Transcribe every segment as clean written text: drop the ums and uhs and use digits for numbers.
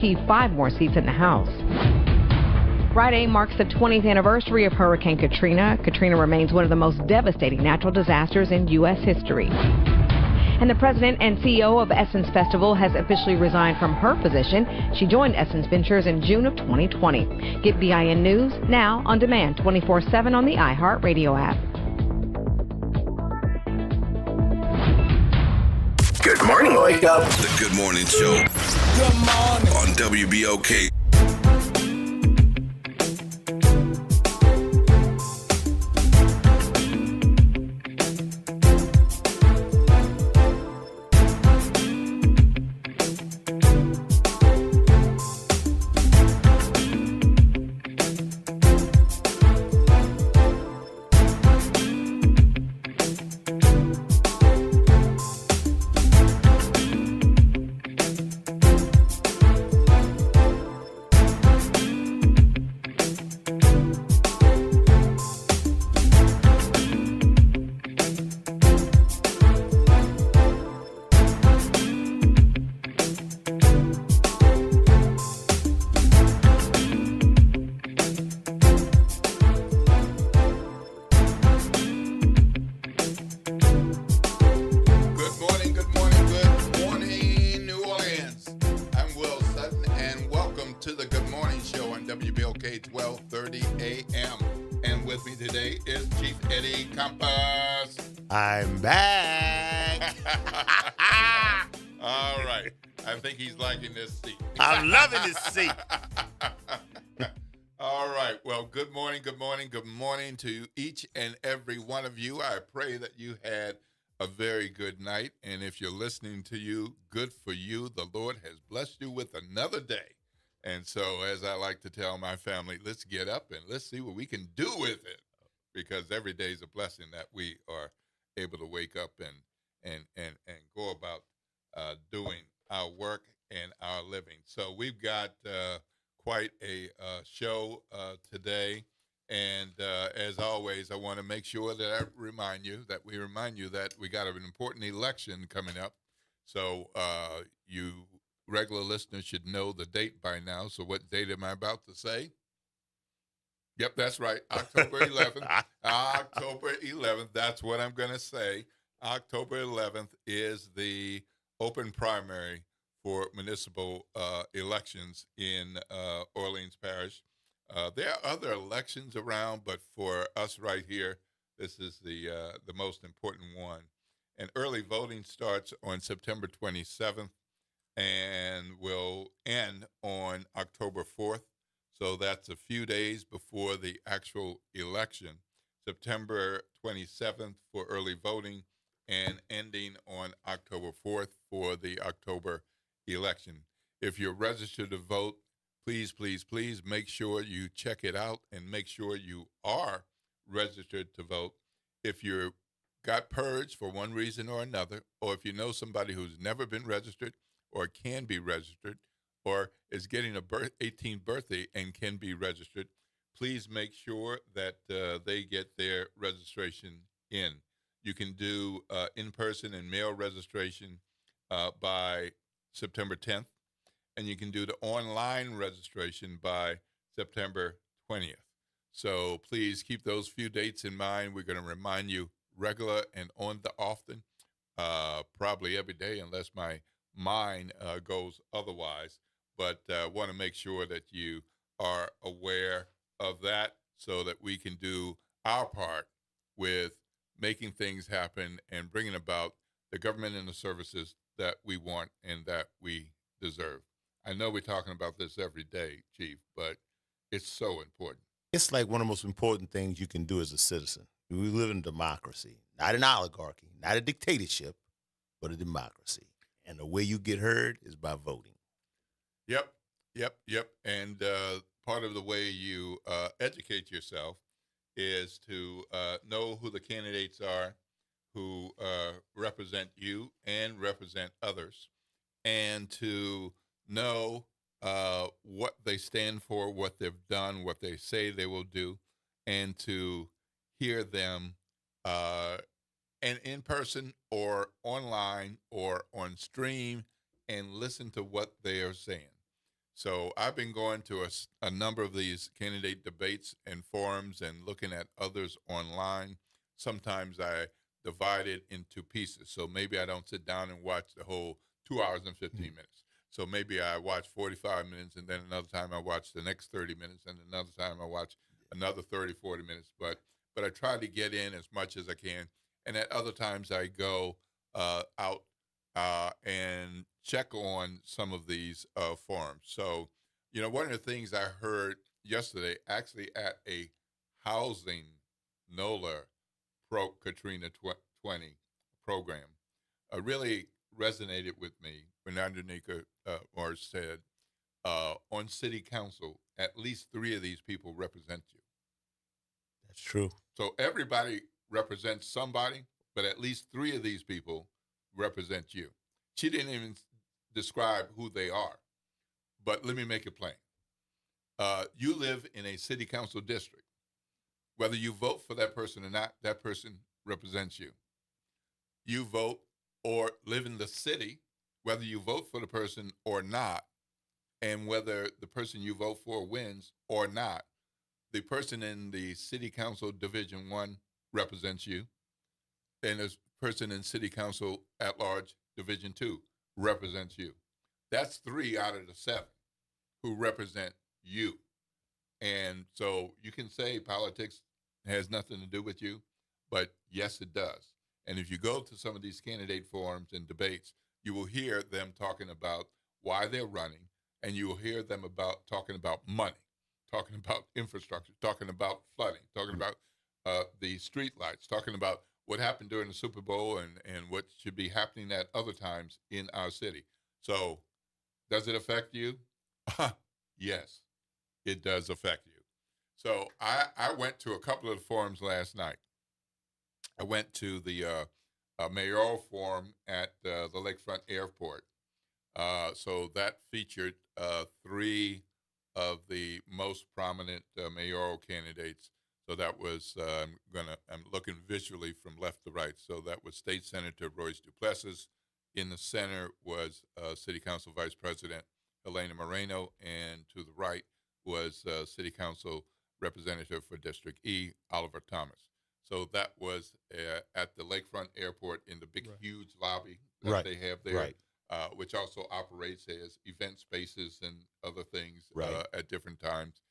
achieve 5 more seats in the House. Friday marks the 20th anniversary of Hurricane Katrina. Katrina remains one of the most devastating natural disasters in U.S. history. And the president and CEO of Essence Festival has officially resigned from her position. She joined Essence Ventures in June of 2020. Get BIN News now on demand 24/7 on the iHeartRadio app. Good morning, wake up. The Good Morning Show. Good morning. On WBOK. I'm back. All right. I think he's liking this seat. I'm loving this seat. All right. Well, good morning to each and every one of you. I pray that you had a very good night. And if you're listening to you, good for you. The Lord has blessed you with another day. And so, as I like to tell my family, let's get up and let's see what we can do with it. Because every day is a blessing that we are able to wake up and go about doing our work and our living. So we've got quite a show today. And as always, I want to make sure that we remind you that we got an important election coming up. So you regular listeners should know the date by now. So what date am I about to say? Yep, that's right. October 11th. October 11th. That's what I'm going to say. October 11th is the open primary for municipal elections in Orleans Parish. There are other elections around, but for us right here, this is the most important one. And early voting starts on September 27th and will end on October 4th. So that's a few days before the actual election, September 27th for early voting and ending on October 4th for the October election. If you're registered to vote, please make sure you check it out and make sure you are registered to vote. If you got purged for one reason or another, or if you know somebody who's never been registered or can be registered, or is getting a 18th birthday and can be registered, please make sure that they get their registration in. You can do in-person and mail registration by September 10th, and you can do the online registration by September 20th. So please keep those few dates in mind. We're going to remind you regular and on the often, probably every day unless my mind goes otherwise. But want to make sure that you are aware of that so that we can do our part with making things happen and bringing about the government and the services that we want and that we deserve. I know we're talking about this every day, Chief, but it's so important. It's like one of the most important things you can do as a citizen. We live in a democracy, not an oligarchy, not a dictatorship, but a democracy. And the way you get heard is by voting. Yep. And part of the way you educate yourself is to know who the candidates are who represent you and represent others, and to know what they stand for, what they've done, what they say they will do, and to hear them and in person or online or on stream and listen to what they are saying. So I've been going to a number of these candidate debates and forums and looking at others online. Sometimes I divide it into pieces. So maybe I don't sit down and watch the whole 2 hours and 15 minutes. So maybe I watch 45 minutes, and then another time I watch the next 30 minutes, and another time I watch another 30, 40 minutes. But I try to get in as much as I can. And at other times I go out and check on some of these forums. So, one of the things I heard yesterday, actually at a housing NOLA Katrina 20 program, really resonated with me when Andrenika Morris said, on city council, at least 3 of these people represent you. That's true. So everybody represents somebody, but at least 3 of these people represent you. She didn't even describe who they are, but let me make it plain. You live in a city council district. Whether you vote for that person or not, that person represents you. You vote or live in the city, whether you vote for the person or not, and whether the person you vote for wins or not, the person in the city council division 1 represents you, and the person in city council at large division 2 represents you. That's 3 out of the 7 who represent you. And so you can say politics has nothing to do with you, but yes, it does. And if you go to some of these candidate forums and debates, you will hear them talking about why they're running, and you will hear them talking about money, talking about infrastructure, talking about flooding, talking about the street lights, talking about what happened during the Super Bowl and what should be happening at other times in our city. So does it affect you? Yes, it does affect you. So I went to a couple of the forums last night. I went to the mayoral forum at the Lakefront Airport. So that featured 3 of the most prominent mayoral candidates. So that was, I'm looking visually from left to right. So that was State Senator Royce Duplessis. In the center was City Council Vice President Elena Moreno, and to the right was City Council Representative for District E, Oliver Thomas. So that was at the Lakefront Airport in the big, huge lobby that they have there, which also operates as event spaces and other things at different times.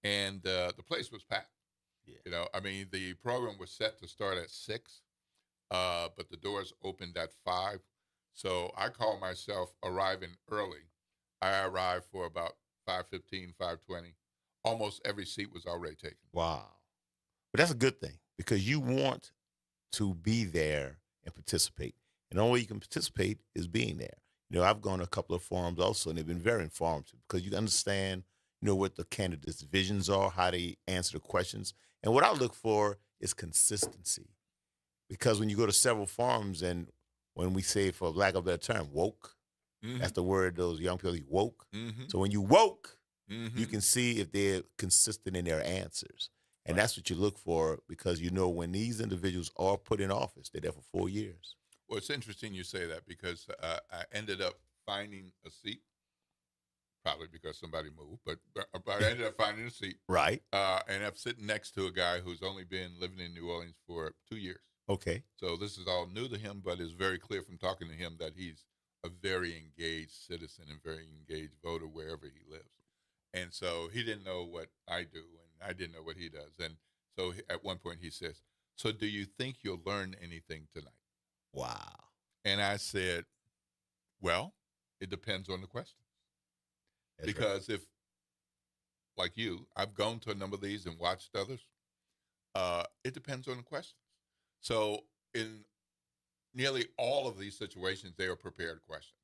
And the place was packed. Yeah. The program was set to start at 6, but the doors opened at 5. So I call myself arriving early. I arrived for about 5:15, 5:20. Almost every seat was already taken. Wow. But that's a good thing, because you want to be there and participate. And the only way you can participate is being there. I've gone to a couple of forums also, and they've been very informative, because you understand, what the candidates' visions are, how they answer the questions. And what I look for is consistency. Because when you go to several forums, and when we say, for lack of a better term, woke, that's the word those young people use, woke. So when you woke, you can see if they're consistent in their answers. And that's what you look for, because when these individuals are put in office, they're there for 4 years. Well, it's interesting you say that, because I ended up finding a seat, probably because somebody moved, but I ended up finding a seat. Right. And I'm sitting next to a guy who's only been living in New Orleans for 2 years. Okay. So this is all new to him, but it's very clear from talking to him that he's a very engaged citizen and very engaged voter wherever he lives. And so he didn't know what I do, and I didn't know what he does. And so at one point he says, "So do you think you'll learn anything tonight?" Wow. And I said, "Well, it depends on the questions." That's because if, like you, I've gone to a number of these and watched others, it depends on the questions. So in nearly all of these situations, they are prepared questions,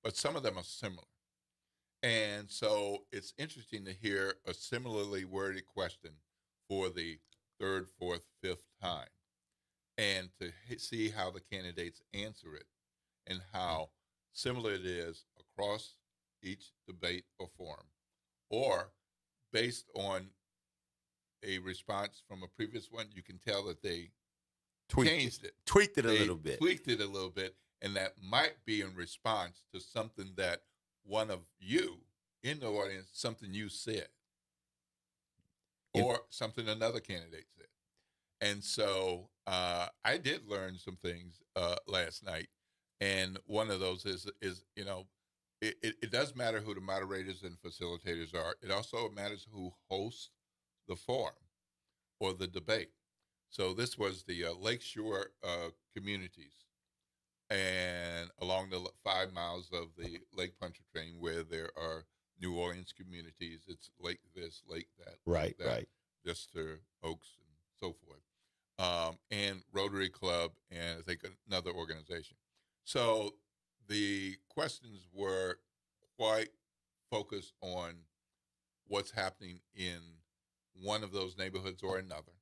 but some of them are similar. And so it's interesting to hear a similarly worded question for the 3rd, 4th, 5th time, and to see how the candidates answer it and how similar it is across each debate or forum, or based on a response from a previous one, you can tell that they changed it. Tweaked it a little bit. Tweaked it a little bit, and that might be in response to something that one of you in the audience something you said If- or something another candidate said. And so I did learn some things last night. And one of those is it does matter who the moderators and facilitators are. It also matters who hosts the forum or the debate. So this was the Lakeshore communities, and along the 5 miles of the Lake Pontchartrain, where there are New Orleans communities. It's Lake this, Lake that, Right, Lake that, right. Jester, Oaks, and so forth, and Rotary Club, and I think another organization. So the questions were quite focused on what's happening in one of those neighborhoods or another.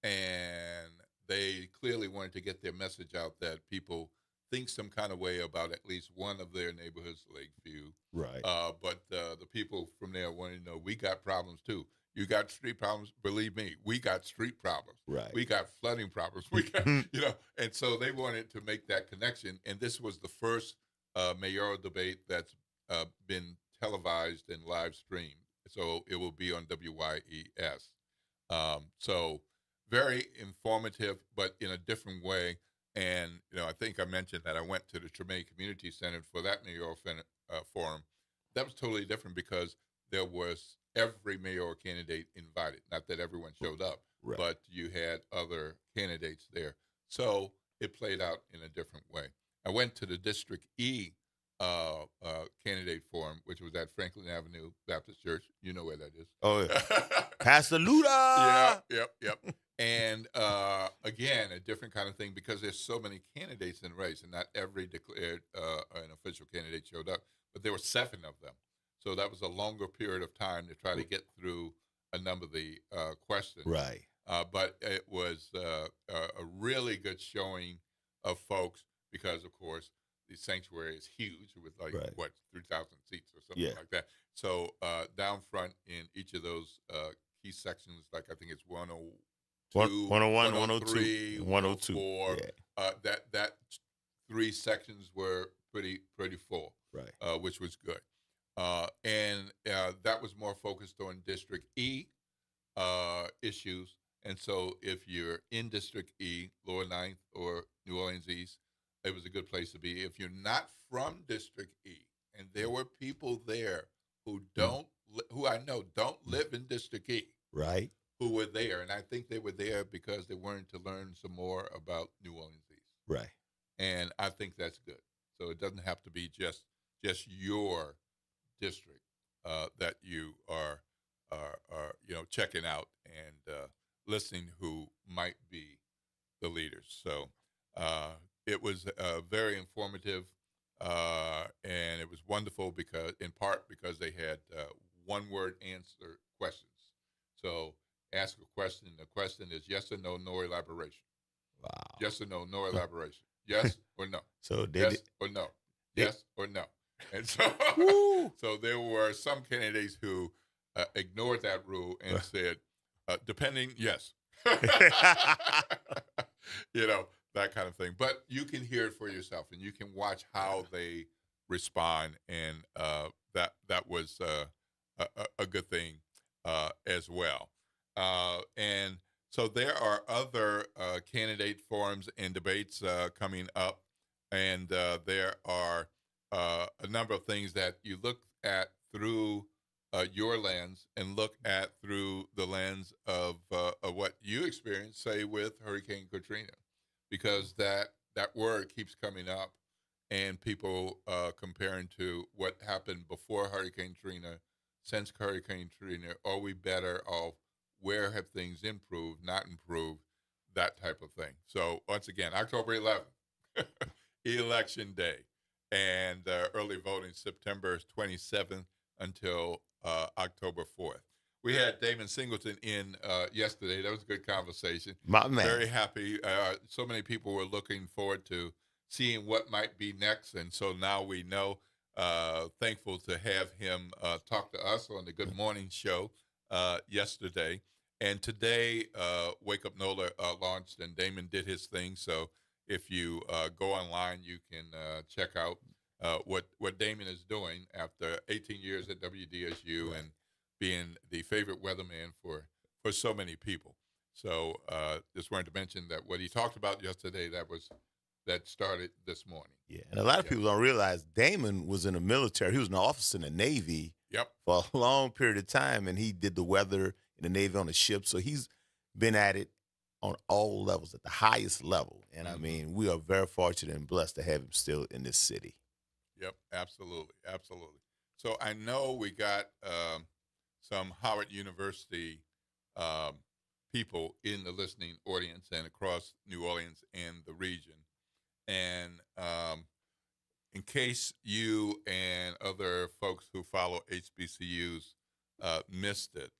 And they clearly wanted to get their message out that people think some kind of way about at least one of their neighborhoods, Lakeview. Right. But the people from there wanted to know, we got problems too. You got street problems? Believe me, we got street problems. Right. We got flooding problems. We got, and so they wanted to make that connection. And this was the first mayoral debate that's been televised and live streamed. So it will be on WYES. So very informative, but in a different way. And, I think I mentioned that I went to the Tremaine Community Center for that mayoral forum. That was totally different because there was every mayoral candidate invited. Not that everyone showed up, Right. but you had other candidates there. So it played out in a different way. I went to the District E candidate forum, which was at Franklin Avenue Baptist Church. You know where that is. Oh, yeah. Pastor Luda. Yep. And again, a different kind of thing because there's so many candidates in the race, and not every declared an official candidate showed up, but there were 7 of them. So that was a longer period of time to try to get through a number of the questions. Right. But it was a really good showing of folks because, of course, the sanctuary is huge with 3,000 seats or something like that. So down front in each of those key sections, like I think it's 102, 101, 103, 102. 104. That 3 sections were pretty full, Right. which was good. And that was more focused on District E issues. And so if you're in District E, Lower 9th or New Orleans East, it was a good place to be. If you're not from District E, and there were people there who who I know don't live in District E, Right. who were there, and I think they were there because they wanted to learn some more about New Orleans East. Right. And I think that's good. So it doesn't have to be just your district that you are checking out and listening who might be the leaders. So it was very informative, and it was wonderful in part because they had one-word answer questions. So ask a question. The question is yes or no, no elaboration. Wow. Yes or no, no elaboration. Yes or no. So Yes or no. Yes or no. And so, so there were some candidates who ignored that rule and said, depending, yes. That kind of thing. But you can hear it for yourself, and you can watch how they respond, and that was a good thing as well. And so there are other candidate forums and debates coming up, and there are a number of things that you look at through your lens and look at through the lens of what you experienced, say, with Hurricane Katrina, because that word keeps coming up, and people comparing to what happened before Hurricane Katrina, since Hurricane Katrina. Are we better off? Where have things improved, not improved, that type of thing. So once again, October 11th, Election Day, and early voting September 27th until October 4th. We had Damon Singleton in yesterday. That was a good conversation. My man. Very happy. So many people were looking forward to seeing what might be next, and so now we know. Thankful to have him talk to us on the Good Morning Show yesterday. And today, Wake Up NOLA launched, and Damon did his thing. So if you go online, you can check out what Damon is doing after 18 years at WDSU and being the favorite weatherman for so many people. So just wanted to mention that what he talked about yesterday, that started this morning. Yeah, and a lot of people don't realize Damon was in the military. He was an officer in the Navy for a long period of time, and he did the weather in the Navy on the ship. So he's been at it on all levels, at the highest level. And, I mean, we are very fortunate and blessed to have him still in this city. Yep, absolutely, absolutely. So I know we got some Howard University people in the listening audience and across New Orleans and the region. And in case you and other folks who follow HBCUs missed it,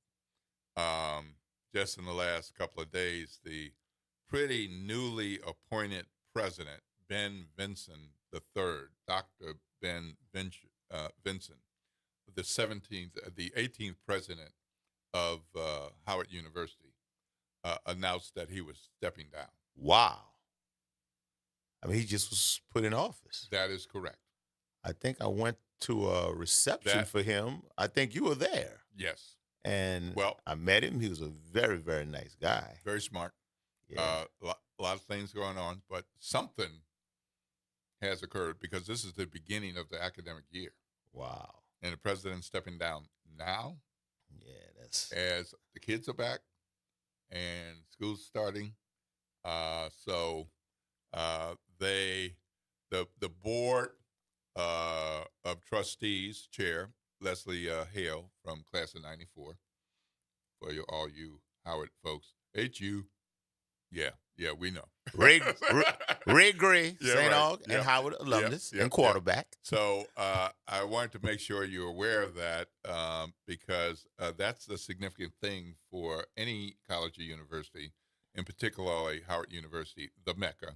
just in the last couple of days, the pretty newly appointed president, Ben Vinson III, Dr. Ben Vinson, the 18th president of Howard University, announced that he was stepping down. Wow. I mean, he just was put in office. That is correct. I think I went to a reception for him. I think you were there. Yes. And I met him. He was a very, very nice guy. Very smart. Yeah. A lot of things going on, but something has occurred because this is the beginning of the academic year. Wow. And the president's stepping down now. Yeah, that's as the kids are back and school's starting. So the board of trustees chair Leslie Hale from class of '94 for all you Howard folks. HU, yeah, we know. Ray Gray, St. Aug, and Howard alumnus and quarterback. So I wanted to make sure you're aware of that because that's the significant thing for any college or university, and particularly Howard University, the Mecca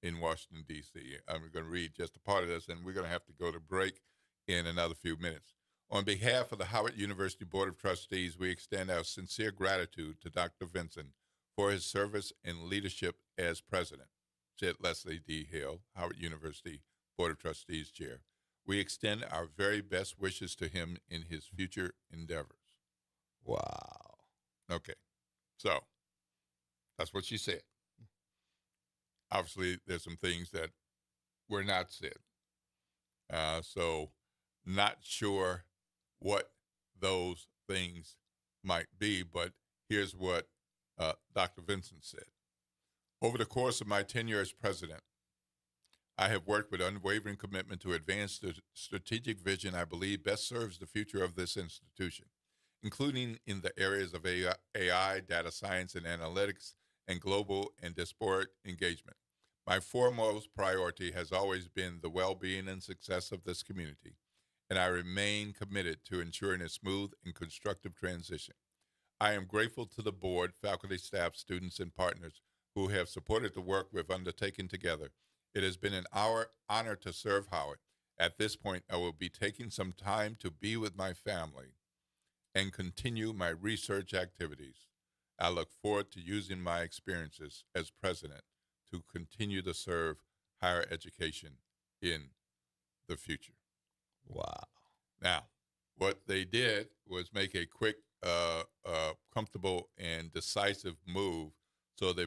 in Washington, D.C. I'm going to read just a part of this, and we're going to have to go to break in another few minutes. On behalf of the Howard University Board of Trustees, we extend our sincere gratitude to Dr. Vinson for his service and leadership as president, said Leslie D. Hill, Howard University Board of Trustees chair. We extend our very best wishes to him in his future endeavors. Wow. Okay. So that's what she said. Obviously, there's some things that were not said. So not sure what those things might be, but here's what Dr. Vincent said. Over the course of my tenure as president, I have worked with unwavering commitment to advance the strategic vision I believe best serves the future of this institution, including in the areas of AI, data science and analytics, and global and diasporic engagement. My foremost priority has always been the well-being and success of this community, and I remain committed to ensuring a smooth and constructive transition. I am grateful to the board, faculty, staff, students, and partners who have supported the work we've undertaken together. It has been an honor to serve Howard. At this point, I will be taking some time to be with my family and continue my research activities. I look forward to using my experiences as president to continue to serve higher education in the future. Wow. Now, what they did was make a quick, comfortable, and decisive move. So they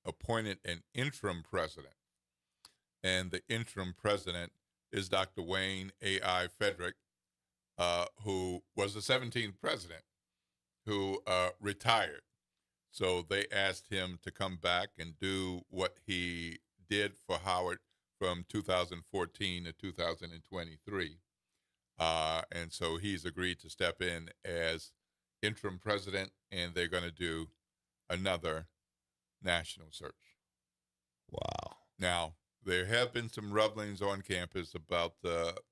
appointed an interim president. And the interim president is Dr. Wayne A.I. Frederick, who was the 17th president, who retired. So they asked him to come back and do what he did for Howard from 2014 to 2023. And so he's agreed to step in as interim president, and they're going to do another national search. Wow. Now, there have been some rumblings on campus about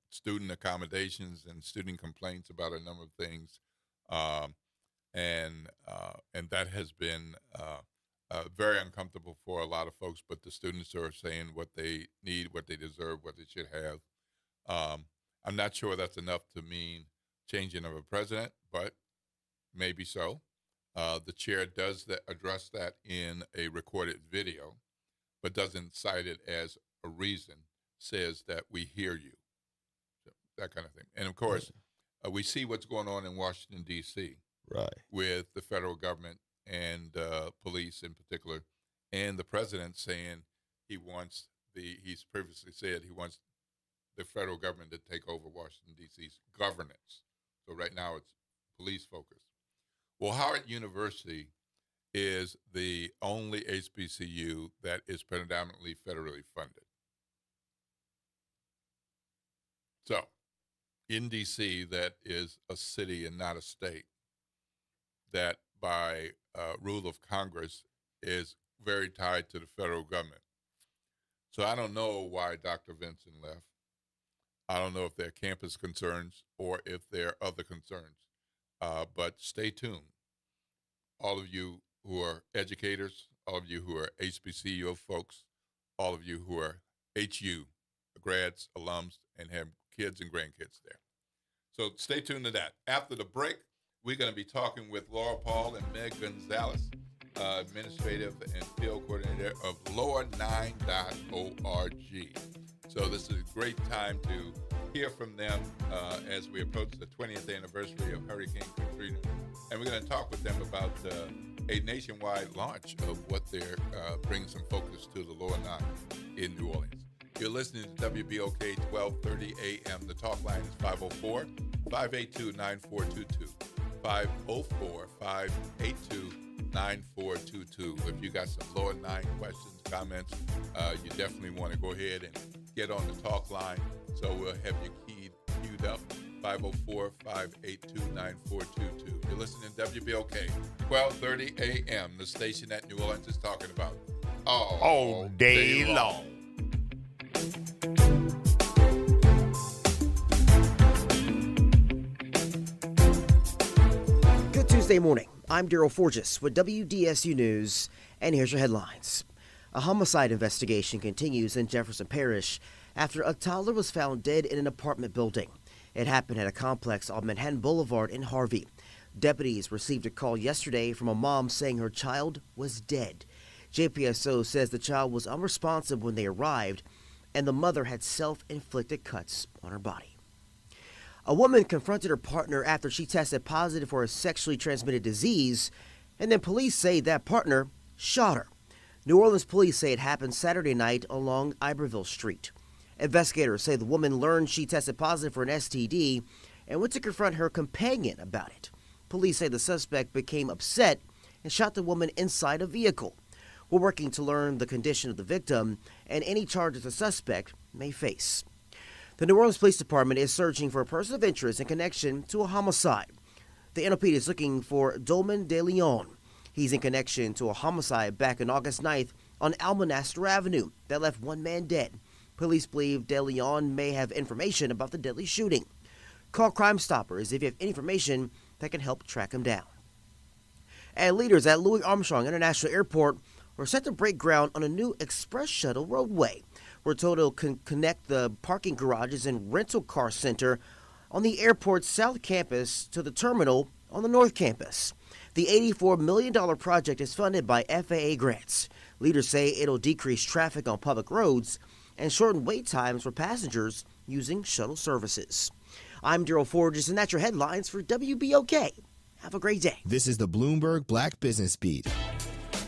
student accommodations and student complaints about a number of things. And that has been very uncomfortable for a lot of folks, but the students are saying what they need, what they deserve, what they should have. I'm not sure that's enough to mean changing of a president, but maybe so. The chair does address that in a recorded video, but doesn't cite it as a reason, says that we hear you. that kind of thing. And of course, we see what's going on in Washington, D.C. Right. with the federal government and police in particular, and the president saying he's previously said he wants the federal government to take over Washington, D.C.'s governance. So right now it's police focused. Well, Howard University is the only HBCU that is predominantly federally funded. So in D.C., that is a city and not a state, that by rule of Congress is very tied to the federal government. So I don't know why Dr. Vinson left. I don't know if there are campus concerns or if there are other concerns. But stay tuned. All of you who are educators, all of you who are HBCU folks, all of you who are HU grads, alums, and have kids and grandkids there. So stay tuned to that. After the break, we're going to be talking with Laura Paul and Meg Gonzalez, administrative and field coordinator of lower9.org. So this is a great time to hear from them as we approach the 20th anniversary of Hurricane Katrina. And we're going to talk with them about a nationwide launch of what they're bringing some focus to the Lower 9 in New Orleans. You're listening to WBOK 1230 AM. The talk line is 504-582-9422. 504-582-9422. If you got some Lower 9 questions, comments, you definitely want to go ahead and get on the talk line. So we'll have you queued up. 504-582-9422. You're listening to WBOK 1230 AM, the station that New Orleans is talking about all day long. Good Tuesday morning. I'm Daryl Forges with WDSU News, and here's your headlines. A homicide investigation continues in Jefferson Parish after a toddler was found dead in an apartment building. It happened at a complex on Manhattan Boulevard in Harvey. Deputies received a call yesterday from a mom saying her child was dead. JPSO says the child was unresponsive when they arrived, and the mother had self-inflicted cuts on her body. A woman confronted her partner after she tested positive for a sexually transmitted disease, and then police say that partner shot her. New Orleans police say it happened Saturday night along Iberville Street. Investigators say the woman learned she tested positive for an STD and went to confront her companion about it. Police say the suspect became upset and shot the woman inside a vehicle. We're working to learn the condition of the victim and any charges the suspect may face. The New Orleans Police Department is searching for a person of interest in connection to a homicide. The NOPD is looking for Dolman De Leon. He's in connection to a homicide back on August 9th on Almonaster Avenue that left one man dead. Police believe De Leon may have information about the deadly shooting. Call Crime Stoppers if you have information that can help track him down. And leaders at Louis Armstrong International Airport were set to break ground on a new express shuttle roadway. We're told it'll connect the parking garages and rental car center on the airport's south campus to the terminal on the north campus. The $84 million project is funded by FAA grants. Leaders say it'll decrease traffic on public roads and shorten wait times for passengers using shuttle services. I'm Daryl Forges, and that's your headlines for WBOK. Have a great day. This is the Bloomberg Black Business Beat.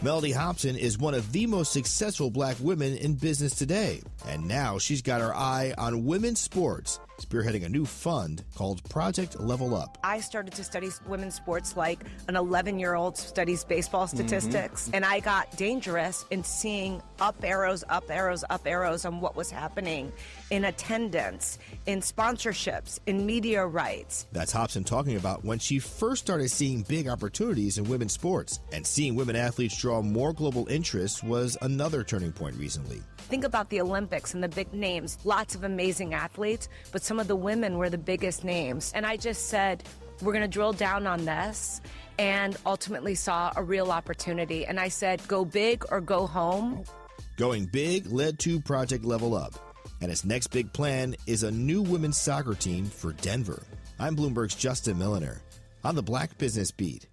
Melody Hobson is one of the most successful black women in business today, and now she's got her eye on women's sports, spearheading a new fund called Project Level Up. I started to study women's sports like an 11-year-old studies baseball statistics, and I got dangerous in seeing up arrows on what was happening in attendance, in sponsorships, in media rights. That's Hobson talking about when she first started seeing big opportunities in women's sports, and seeing women athletes draw more global interest was another turning point recently. Think about the Olympics and the big names, lots of amazing athletes, but some of the women were the biggest names. And I just said, we're going to drill down on this, and ultimately saw a real opportunity. And I said, go big or go home. Going big led to Project Level Up, and its next big plan is a new women's soccer team for Denver. I'm Bloomberg's Justin Milliner on the Black Business Beat.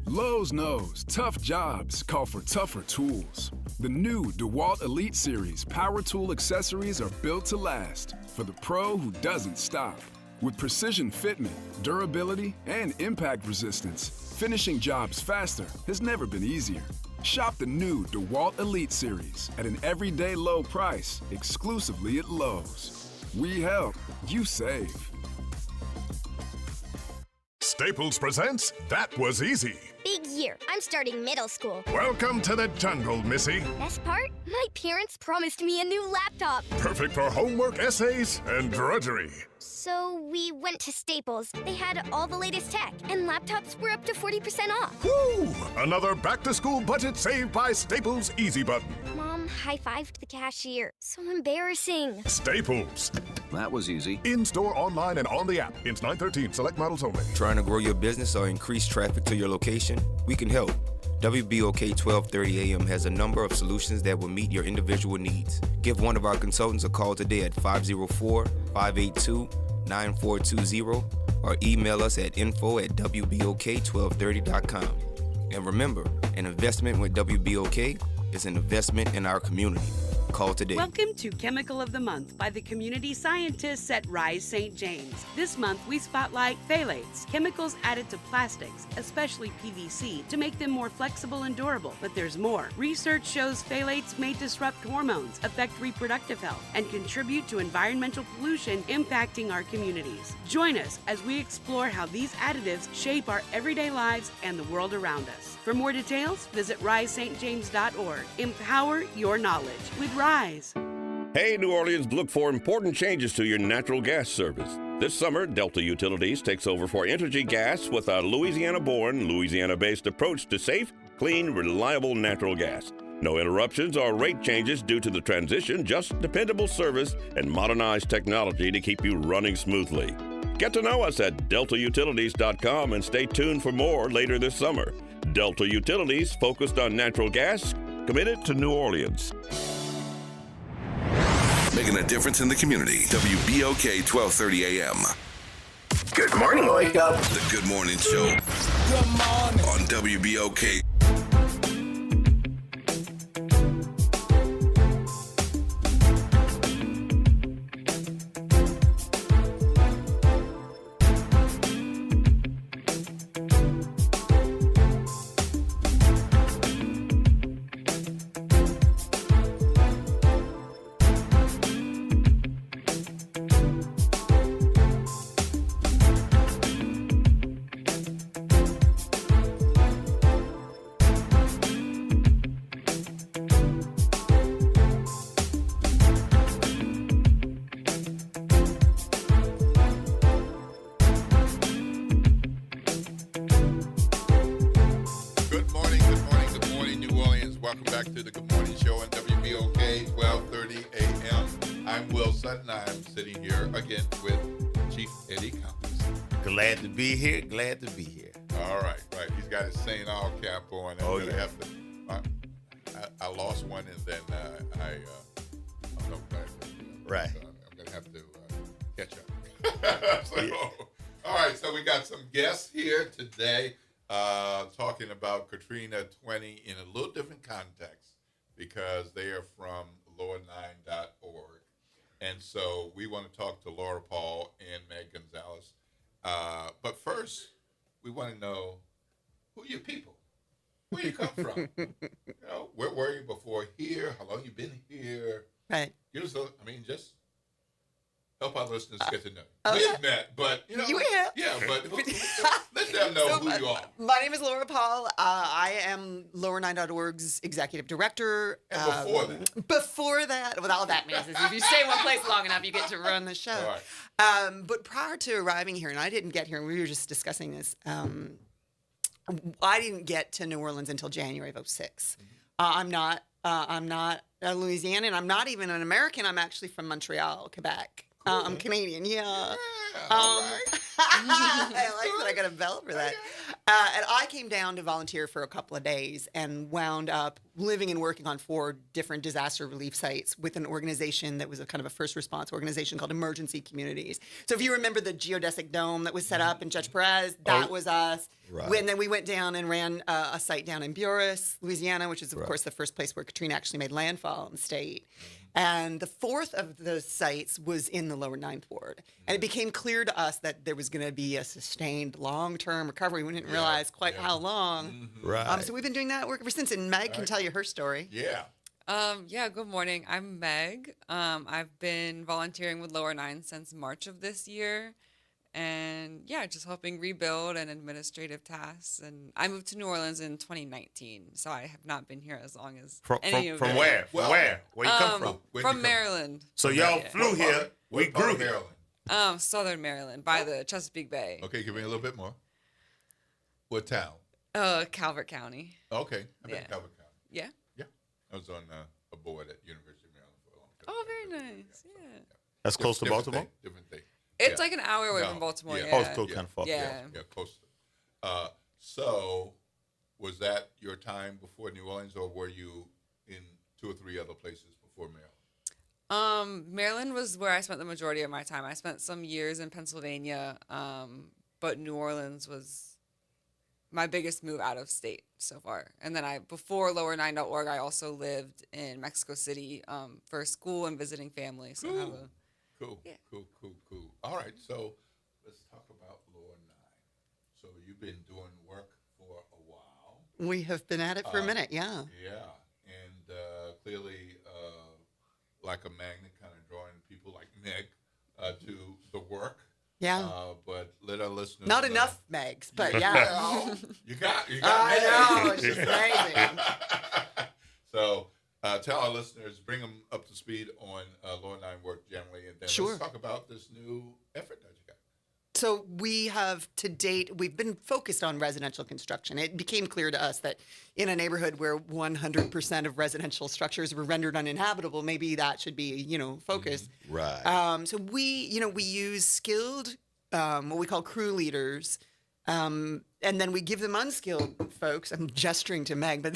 Lowe's knows tough jobs call for tougher tools. The new DeWalt Elite Series power tool accessories are built to last for the pro who doesn't stop. With precision fitment, durability, and impact resistance, finishing jobs faster has never been easier. Shop the new DeWalt Elite Series at an everyday low price, exclusively at Lowe's. We help, you save. Staples presents That Was Easy. Big year. I'm starting middle school. Welcome to the jungle, Missy. Best part? My parents promised me a new laptop. Perfect for homework, essays, and drudgery. So we went to Staples. They had all the latest tech, and laptops were up to 40% off. Woo! Another back-to-school budget saved by Staples Easy Button. Mom high-fived the cashier. So embarrassing. Staples. That was easy. In-store, online, and on the app. It's 9/13. Select models only. Trying to grow your business or increase traffic to your location? We can help. WBOK 1230 AM has a number of solutions that will meet your individual needs. Give one of our consultants a call today at 504-582-9420 or email us at info@wbok1230.com. And remember, an investment with WBOK is an investment in our community. Call today. Welcome to Chemical of the Month by the community scientists at Rise St. James. This month we spotlight phthalates, chemicals added to plastics, especially PVC, to make them more flexible and durable. But there's more. Research shows phthalates may disrupt hormones, affect reproductive health, and contribute to environmental pollution impacting our communities. Join us as we explore how these additives shape our everyday lives and the world around us. For more details, visit risestjames.org. Empower your knowledge with Rise. Hey, New Orleans, look for important changes to your natural gas service. This summer, Delta Utilities takes over for Entergy Gas with a Louisiana-born, Louisiana-based approach to safe, clean, reliable natural gas. No interruptions or rate changes due to the transition, just dependable service and modernized technology to keep you running smoothly. Get to know us at deltautilities.com and stay tuned for more later this summer. Delta Utilities, focused on natural gas, committed to New Orleans. Making a difference in the community. WBOK 1230 AM. Good morning, Wake Up. The Good Morning Show. Good morning. On WBOK. Welcome back to the Good Morning Show on WBOK 1230 AM. I'm Will Sutton. I'm sitting here again with Chief Eddie Campos. Glad to be here. Glad to be here. All right. He's got his St. All cap on. I lost one, and then I'm going to have to catch up. All right. So we got some guests here today. Talking about Katrina 20 in a little different context because they are from lower9.org. And so we want to talk to Laura Paul and Meg Gonzalez. But first, we want to know who are your people? Where you come from? Where were you before here? How long you been here? Right. Give us just help our listeners get to know you. We've met, but you have. Yeah, but let them know who you are. My name is Laura Paul. I am lower9.org's executive director. And before that, well, all that means is if you stay in one place long enough, you get to run the show. All right. But prior to arriving here, and I didn't get here, and we were just discussing this, I didn't get to New Orleans until January of 2006. I'm not a Louisianan. I'm not even an American. I'm actually from Montreal, Quebec. I'm Canadian, yeah. I like that I got a bell for that. And I came down to volunteer for a couple of days and wound up living and working on 4 different disaster relief sites with an organization that was a kind of a first response organization called Emergency Communities. So if you remember the geodesic dome that was set up in Judge Perez, that was us. Right. And then we went down and ran a site down in Buras, Louisiana, which is, of course, the first place where Katrina actually made landfall in the state. And the 4th of those sites was in the lower 9th Ward. And it became clear to us that there was going to be a sustained long-term recovery. We didn't realize quite how long. Right. So we've been doing that work ever since. And Meg can tell you her story. Yeah, good morning. I'm Meg. I've been volunteering with Lower 9 since March of this year. And yeah, just helping rebuild and administrative tasks. And I moved to New Orleans in 2019, so I have not been here as long as any of you. From where? From where? Where you come from? From Maryland. So y'all flew here. We grew here. Southern Maryland, by the Chesapeake Bay. Okay, give me a little bit more. What town? Calvert County. Okay, I've been to Calvert County. Yeah. Yeah, I was on a board at University of Maryland for a long time. Oh, very nice. Yeah. That's close to Baltimore? Different thing. It's like an hour away from Baltimore. Yeah. Yeah. Oh, it's still kind of far. Yeah. Yeah, close. So, was that your time before New Orleans, or were you in 2 or 3 other places before Maryland? Maryland was where I spent the majority of my time. I spent some years in Pennsylvania, but New Orleans was my biggest move out of state so far. And then before lower9.org, I also lived in Mexico City for school and visiting family. So I have a Cool. All right, so let's talk about Lower 9. So you've been doing work for a while. We have been at it for a minute, yeah. Yeah, and clearly like a magnet, kind of drawing people like Meg to the work. Yeah. But let our listeners Not know. enough Megs, but yeah. Well, you got I know, Meg. it's just amazing. So tell our listeners, bring them up to speed on Lower 9 work generally, and then let's talk about this new effort that you got. So we have, to date, we've been focused on residential construction. It became clear to us that in a neighborhood where 100% of residential structures were rendered uninhabitable, maybe that should be, focused. Right. So we use skilled, what we call crew leaders, and then we give them unskilled folks. I'm gesturing to Meg, but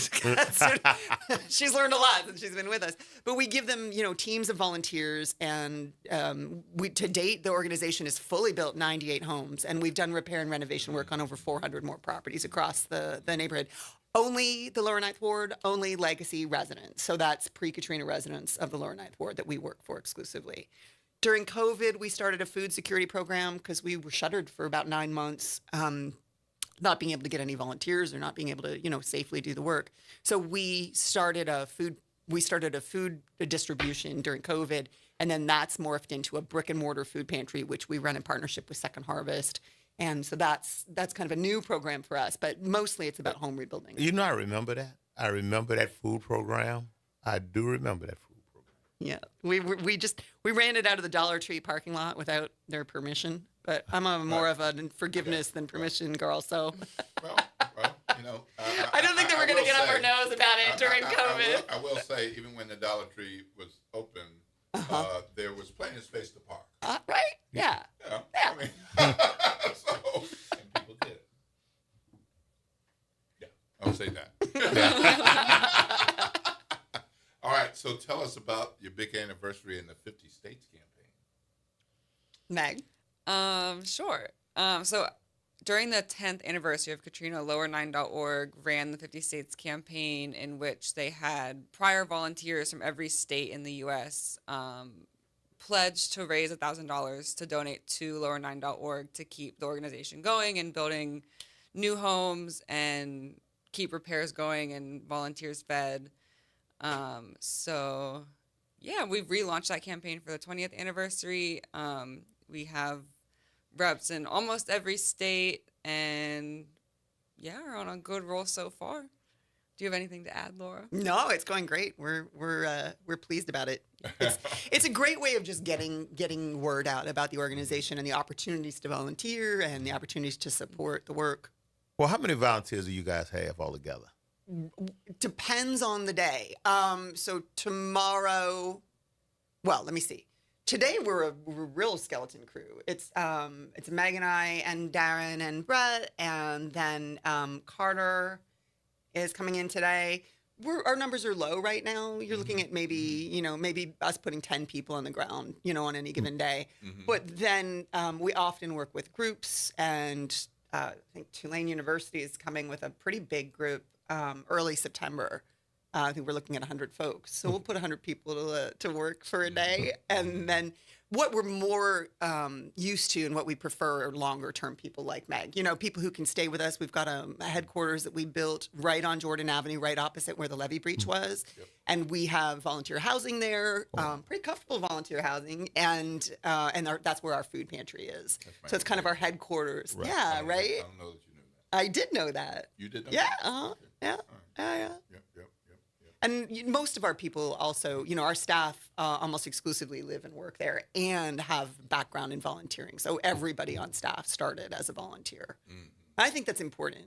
she's learned a lot since she's been with us. But we give them, teams of volunteers, and to date, the organization has fully built 98 homes, and we've done repair and renovation work on over 400 more properties across the neighborhood. Only the Lower 9th Ward, only legacy residents. So that's pre-Katrina residents of the Lower 9th Ward that we work for exclusively. During COVID, we started a food security program because we were shuttered for about 9 months, not being able to get any volunteers or not being able to, safely do the work. So we started a food distribution during COVID, and then that's morphed into a brick and mortar food pantry, which we run in partnership with Second Harvest. And so that's kind of a new program for us, but mostly it's about home rebuilding. I remember that. I remember that food program. I do remember that food program. Yeah, we ran it out of the Dollar Tree parking lot without their permission. But I'm more of a forgiveness than permission girl, so. Well, I don't think that we're going to get up our nose about it during COVID. I will say, even when the Dollar Tree was open, there was plenty of space to park. Right? Yeah. I mean, and people did it. Yeah, I'll say that. All right, so tell us about your big anniversary in the 50 States campaign. Meg? Sure. So during the 10th anniversary of Katrina, lower9.org ran the 50 States campaign, in which they had prior volunteers from every state in the U.S. Pledged to raise $1,000 to donate to lower9.org to keep the organization going and building new homes and keep repairs going and volunteers fed. So yeah, we've relaunched that campaign for the 20th anniversary. We have reps in almost every state, and yeah, we're on a good roll so far. Do you have anything to add, Laura? No, it's going great. We're pleased about it. It's a great way of just getting word out about the organization and the opportunities to volunteer and the opportunities to support the work. Well, how many volunteers do you guys have altogether? Depends on the day. So tomorrow, well, let me see. Today we're a real skeleton crew. It's Meg and I and Darren and Brett, and then Carter is coming in today. Our numbers are low right now. You're looking at maybe us putting 10 people on the ground, on any given day. But then we often work with groups, and I think Tulane University is coming with a pretty big group early September. I think we're looking at 100 folks. So we'll put 100 people to work for a day. And then what we're more used to and what we prefer are longer-term people like Meg. People who can stay with us. We've got a headquarters that we built right on Jordan Avenue, right opposite where the levee breach was. Yep. And we have volunteer housing there, pretty comfortable volunteer housing. And that's where our food pantry is. So it's kind of our headquarters. Right. Yeah, right? I don't know that you knew that. I did know that. You did know that? Okay. Yeah. Right. Yeah. Yep. And most of our people also, our staff almost exclusively live and work there and have background in volunteering. So everybody on staff started as a volunteer. I think that's important.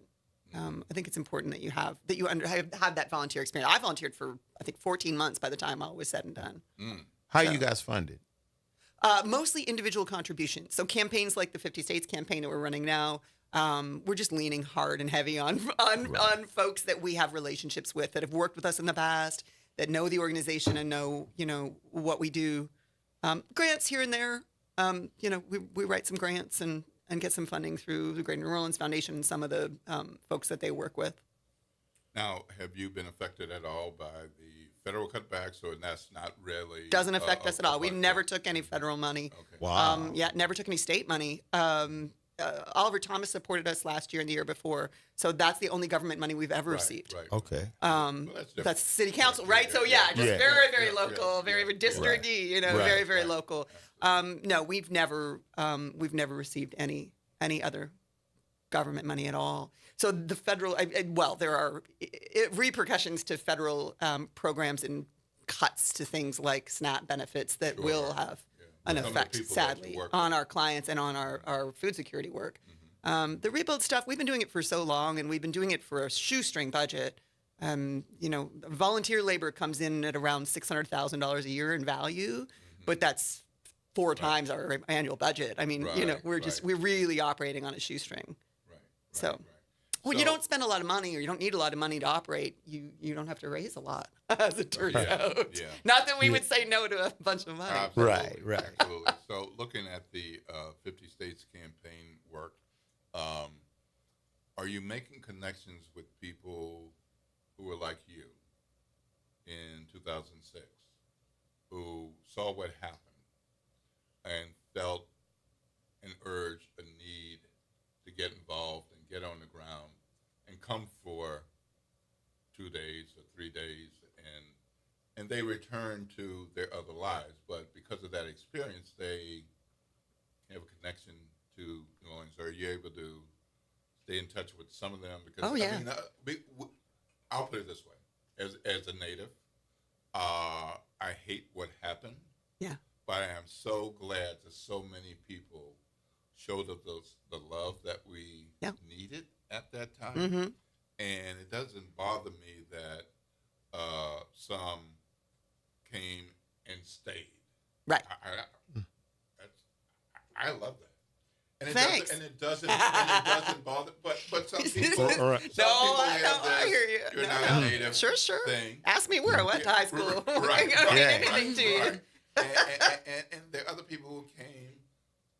I think it's important that you have that volunteer experience. I volunteered for, I think, 14 months by the time all was said and done. How are you guys funded? Mostly individual contributions. So campaigns like the 50 States campaign that we're running now, we're just leaning hard and heavy on folks that we have relationships with, that have worked with us in the past, that know the organization and know what we do. Grants here and there. We write some grants and get some funding through the Greater New Orleans Foundation and some of the folks that they work with. Now, have you been affected at all by the federal cutbacks, or that's not really? Doesn't affect us at all. We never took any federal money. Okay. Wow. Never took any state money. Oliver Thomas supported us last year and the year before, so that's the only government money we've ever received. Right. Okay. That's city council, right? So very, very local, very district-y, very, very local. No, we've never received any other government money at all. So the federal, there are repercussions to federal programs and cuts to things like SNAP benefits that will have an effect, sadly, on our clients and on our food security work. The rebuild stuff, we've been doing it for so long, and we've been doing it for a shoestring budget. Volunteer labor comes in at around $600,000 a year in value, but that's 4 times our annual budget. I mean, we're really operating on a shoestring. When you don't spend a lot of money, or you don't need a lot of money to operate, you don't have to raise a lot, as it turns out. Yeah. Not that we would say no to a bunch of money. Absolutely. Right. Absolutely. So looking at the 50 States campaign work, are you making connections with people who were like you in 2006, who saw what happened and felt an urge, a need to get involved and get on the ground and come for 2 days or 3 days, and they return to their other lives, but because of that experience, they have a connection to New Orleans? Are you able to stay in touch with some of them? Because I'll put it this way: as a native, I hate what happened. Yeah. But I am so glad that so many people showed us the love that we needed at that time. Mm-hmm. And it doesn't bother me that some came and stayed. Right. I love that. And it doesn't bother. But some people. I hear you. You're not a native. Sure. Thing. Ask me where I went to high school. Right. Anything to you. And there are other people who came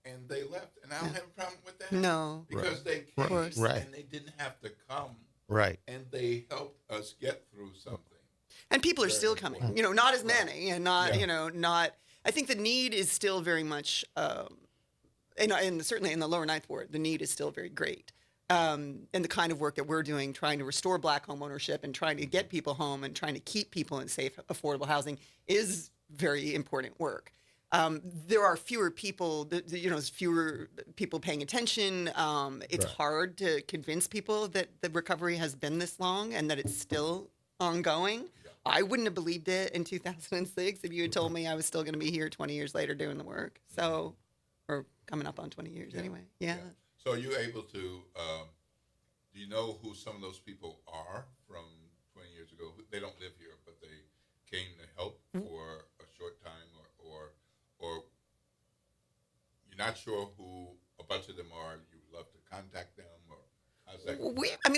and they left, and I don't have a problem with that. No, because they came and they didn't have to come. Right. And they helped us get through something. And people are still coming. Not as many, and not. I think the need is still very much, and certainly in the Lower Ninth Ward, the need is still very great. And the kind of work that we're doing, trying to restore Black home ownership and trying to get people home and trying to keep people in safe, affordable housing is very important work. There are fewer people, fewer people paying attention. It's hard to convince people that the recovery has been this long and that it's still ongoing. Yeah. I wouldn't have believed it in 2006 if you had told me I was still going to be here 20 years later doing the work. So, or coming up on 20 years anyway. Yeah. So are you able to, do you know who some of those people are from 20 years ago? They don't live here, but they came to help for a short time or not sure who a bunch of them are, you would love to contact them, or how's that?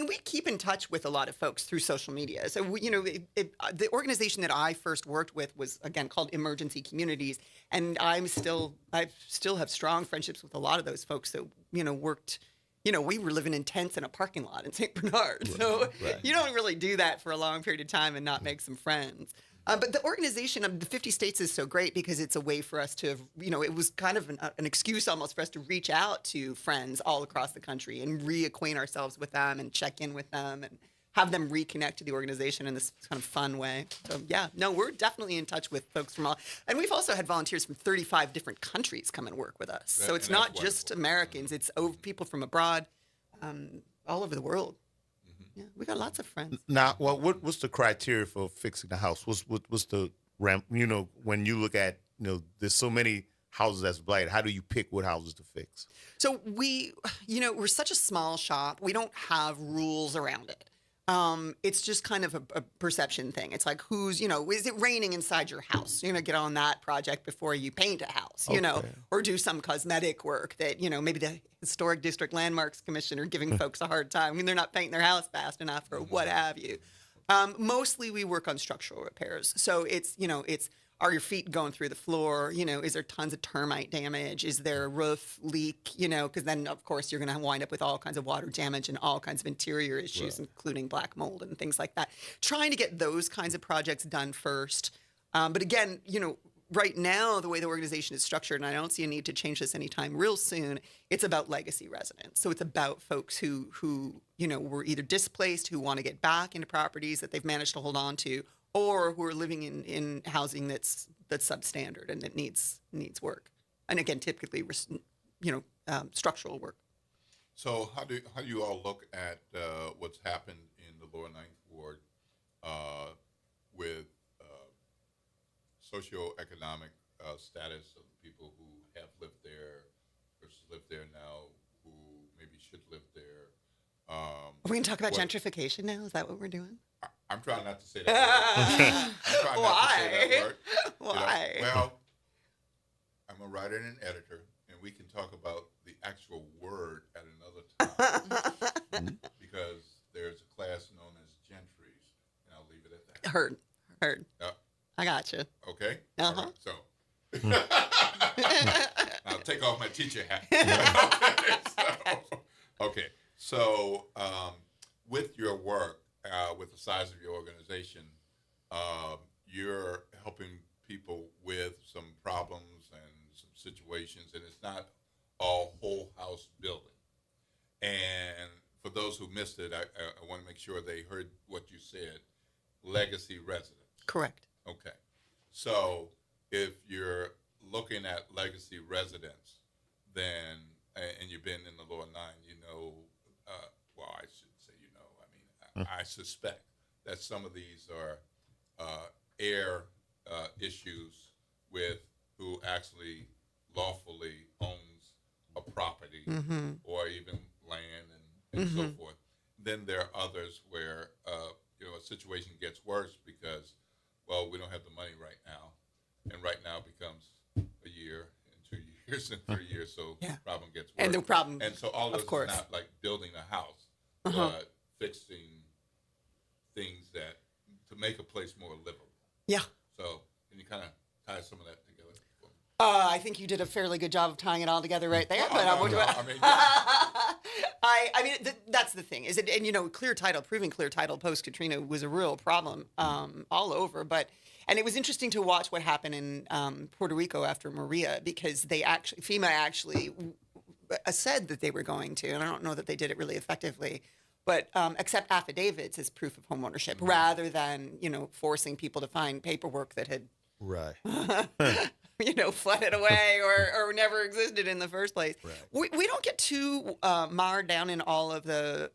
We keep in touch with a lot of folks through social media. So, the organization that I first worked with was, again, called Emergency Communities. And I still have strong friendships with a lot of those folks that, worked, we were living in tents in a parking lot in St. Bernard. So you don't really do that for a long period of time and not make some friends. But the organization of the 50 states is so great because it's a way for us to, it was kind of an excuse almost for us to reach out to friends all across the country and reacquaint ourselves with them and check in with them and have them reconnect to the organization in this kind of fun way. So, we're definitely in touch with folks from all. And we've also had volunteers from 35 different countries come and work with us. So it's not just Americans, it's people from abroad, all over the world. Yeah, we got lots of friends. Now, what's the criteria for fixing the house? What's the ramp? When you look at, there's so many houses that's blighted. How do you pick what houses to fix? So we're such a small shop. We don't have rules around it. It's just kind of a perception thing. It's like is it raining inside your house? Get on that project before you paint a house, or do some cosmetic work that, maybe the Historic District Landmarks Commission are giving folks a hard time when they're not painting their house fast enough or what have you. Mostly we work on structural repairs. So it's are your feet going through the floor? Is there tons of termite damage? Is there a roof leak? Because then, of course, you're going to wind up with all kinds of water damage and all kinds of interior issues, including black mold and things like that. Trying to get those kinds of projects done first. But again, right now, the way the organization is structured, and I don't see a need to change this anytime real soon, it's about legacy residents. So it's about folks who were either displaced, who want to get back into properties that they've managed to hold on to, or who are living in housing that's substandard and that needs work. And again, typically, structural work. So how do you all look at what's happened in the Lower Ninth Ward with socioeconomic status of the people who have lived there versus live there now, who maybe should live there? Are we going to talk about gentrification now? Is that what we're doing? I'm trying not to say that word. Why? Why? Well, I'm a writer and an editor, and we can talk about the actual word at another time because there's a class known as gentries, and I'll leave it at that. Heard. I got you. Okay? Uh-huh. Right, so I'll take off my teacher hat. Okay. So with your work, with the size of your organization, you're helping people with some problems and some situations, and it's not all whole house building. And for those who missed it, I want to make sure they heard what you said, legacy residents. Correct. Okay. So if you're looking at legacy residents, then, and you've been in the Lower Nine, I shouldn't say I suspect that some of these are heir issues with who actually lawfully owns a property or even land and so forth. Then there are others where a situation gets worse because, we don't have the money right now, and right now becomes a year and 2 years and 3 years, so the problem gets worse. And the problem, and so all of this is not like building a house, but fixing things to make a place more livable. Yeah. So can you kind of tie some of that together? I think you did a fairly good job of tying it all together right there. That's the thing. Proving clear title post Katrina was a real problem all over. And it was interesting to watch what happened in Puerto Rico after Maria, because FEMA actually said that they were going to, and I don't know that they did it really effectively, but accept affidavits as proof of homeownership rather than forcing people to find paperwork that had flooded away or never existed in the first place. Right. We don't get too marred down in all of the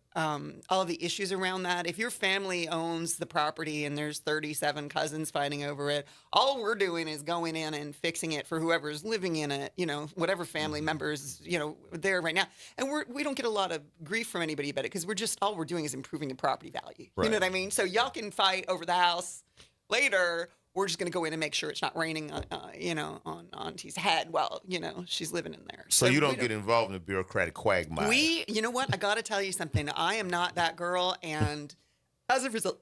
issues around that. If your family owns the property and there's 37 cousins fighting over it, all we're doing is going in and fixing it for whoever's living in it, whatever family members, there right now. And we don't get a lot of grief from anybody about it because all we're doing is improving the property value. Right. You know what I mean? So y'all can fight over the house later. we're just going to go in and make sure it's not raining, on Auntie's head while, she's living in there. So you don't get involved in the bureaucratic quagmire. You know what? I got to tell you something. I am not that girl, and as a result,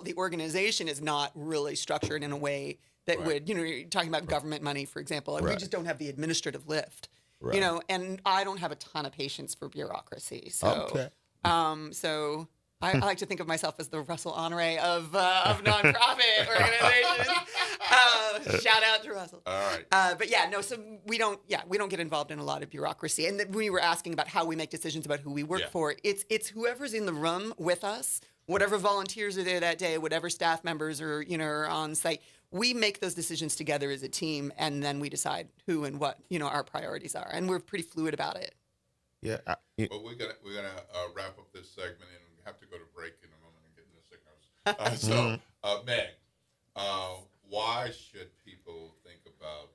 the organization is not really structured in a way that would, you're talking about government money, for example, and we just don't have the administrative lift, and I don't have a ton of patience for bureaucracy. So, so I like to think of myself as the Russell Honore of nonprofit organizations. Shout out to Russell. All right. But so we don't get involved in a lot of bureaucracy. And we were asking about how we make decisions about who we work for. It's whoever's in the room with us, whatever volunteers are there that day, whatever staff members are on site. We make those decisions together as a team, and then we decide who and what our priorities are, and we're pretty fluid about it. Yeah. Well, we're gonna wrap up this segment, and we have to go to break in a moment and get into the signals. Meg, why should people think about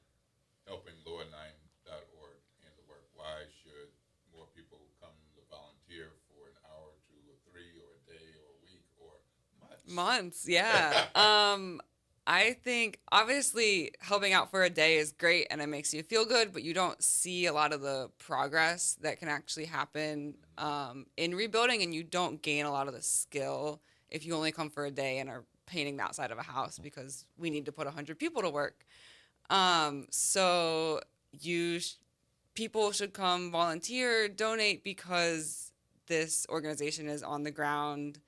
helping lower9.org and the work? Why should more people come to volunteer for an hour, 2 or 3, or a day, or a week, or months? Months, yeah. I think obviously helping out for a day is great and it makes you feel good, but you don't see a lot of the progress that can actually happen in rebuilding, and you don't gain a lot of the skill if you only come for a day and are painting the outside of a house because we need to put 100 people to work. So people should come volunteer, donate, because this organization is on the ground.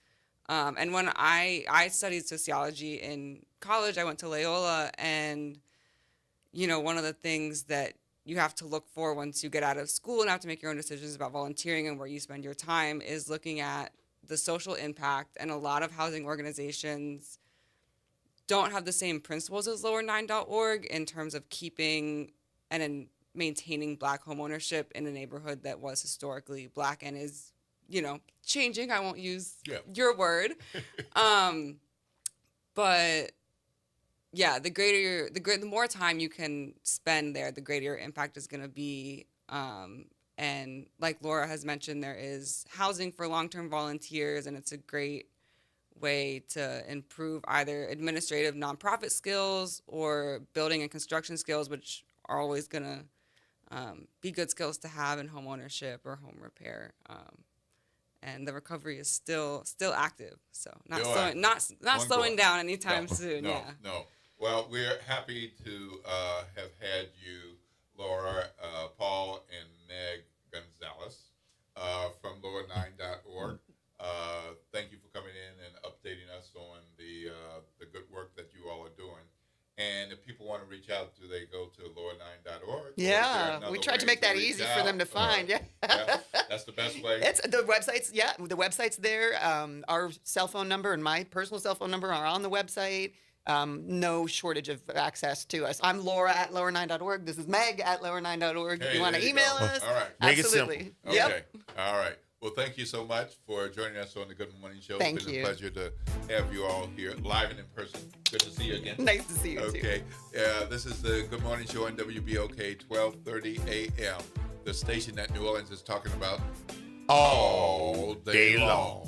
And when I studied sociology in college, I went to Loyola, and, one of the things that you have to look for once you get out of school and have to make your own decisions about volunteering and where you spend your time is looking at the social impact. And a lot of housing organizations don't have the same principles as lower9.org in terms of keeping and maintaining Black homeownership in a neighborhood that was historically Black and is changing. I won't use your word. But yeah, the more time you can spend there, the greater your impact is going to be. And like Laura has mentioned, there is housing for long-term volunteers, and it's a great way to improve either administrative nonprofit skills or building and construction skills, which are always going to be good skills to have in home ownership or home repair. And the recovery is still active, so not slowing down anytime soon. No. Well, we're happy to have had you, Laura, Paul, and Meg Gonzalez from lower9.org. Thank you for coming in and updating us on the good work that you all are doing. And if people want to reach out, do they go to lower9.org? Yeah, we tried to make that easy for them to find. Yeah, that's the best way. It's the website's the website's there. Our cell phone number and my personal cell phone number are on the website. No shortage of access to us. I'm Laura at lower9.org. This is Meg at lower9.org. If you want to email us, all right, absolutely. Okay. Yep. All right. Well, thank you so much for joining us on the Good Morning Show. It's been a pleasure to have you all here live and in person. Good to see you again. Nice to see you, too. This is the Good Morning Show on WBOK 1230 AM, the station that New Orleans is talking about all day long.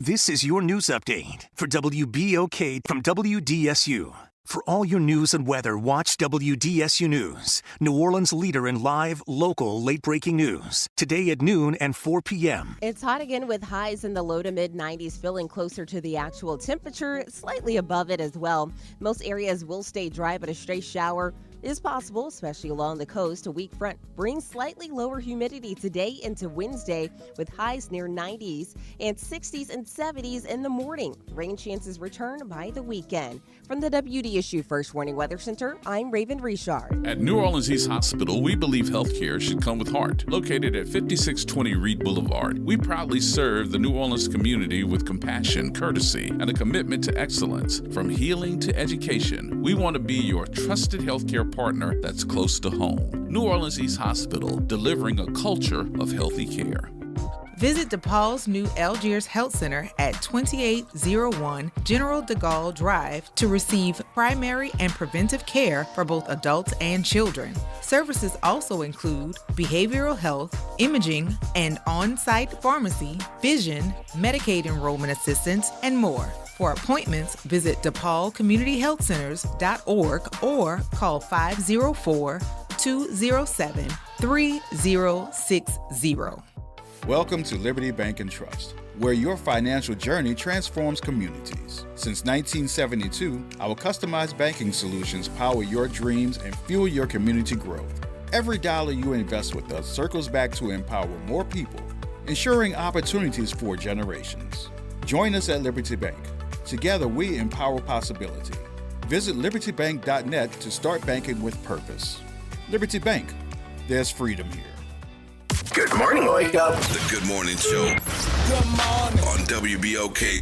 This is your news update for WBOK from WDSU. For all your news and weather, watch WDSU News, New Orleans' leader in live, local, late-breaking news. Today at noon and 4 p.m. It's hot again with highs in the low to mid-90s, feeling closer to the actual temperature, slightly above it as well. Most areas will stay dry, but a stray shower is possible, especially along the coast. A weak front brings slightly lower humidity today into Wednesday with highs near 90s and 60s and 70s in the morning. Rain chances return by the weekend. From the WDSU First Warning Weather Center, I'm Raven Richard. At New Orleans East Hospital, we believe healthcare should come with heart. Located at 5620 Reed Boulevard, we proudly serve the New Orleans community with compassion, courtesy, and a commitment to excellence. From healing to education, we want to be your trusted healthcare partner that's close to home. New Orleans East Hospital, delivering a culture of healthy care. Visit DePaul's new Algiers Health Center at 2801 General de Gaulle Drive to receive primary and preventive care for both adults and children. Services also include behavioral health, imaging, and on-site pharmacy, vision, Medicaid enrollment assistance, and more. For appointments, visit DePaulCommunityHealthCenters.org or call 504-207-3060. Welcome to Liberty Bank and Trust, where your financial journey transforms communities. Since 1972, our customized banking solutions power your dreams and fuel your community growth. Every dollar you invest with us circles back to empower more people, ensuring opportunities for generations. Join us at Liberty Bank. Together, we empower possibility. Visit libertybank.net to start banking with purpose. Liberty Bank, there's freedom here. Good morning, Wake Up. The Good Morning Show. Good morning. On WBOK.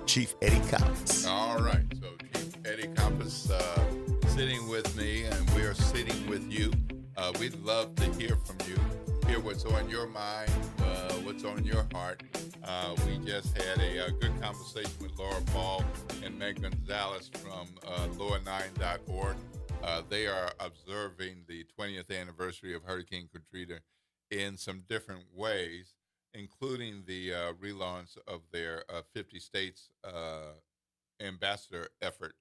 Chief Eddie Compass. All right. So Chief Eddie Compass sitting with me, and we're sitting with you. We'd love to hear from you, hear what's on your mind, what's on your heart. We just had a good conversation with Laura Paul and Meg Gonzalez from lower9.org. They are observing the 20th anniversary of Hurricane Katrina in some different ways, including the relaunch of their 50 states ambassador effort,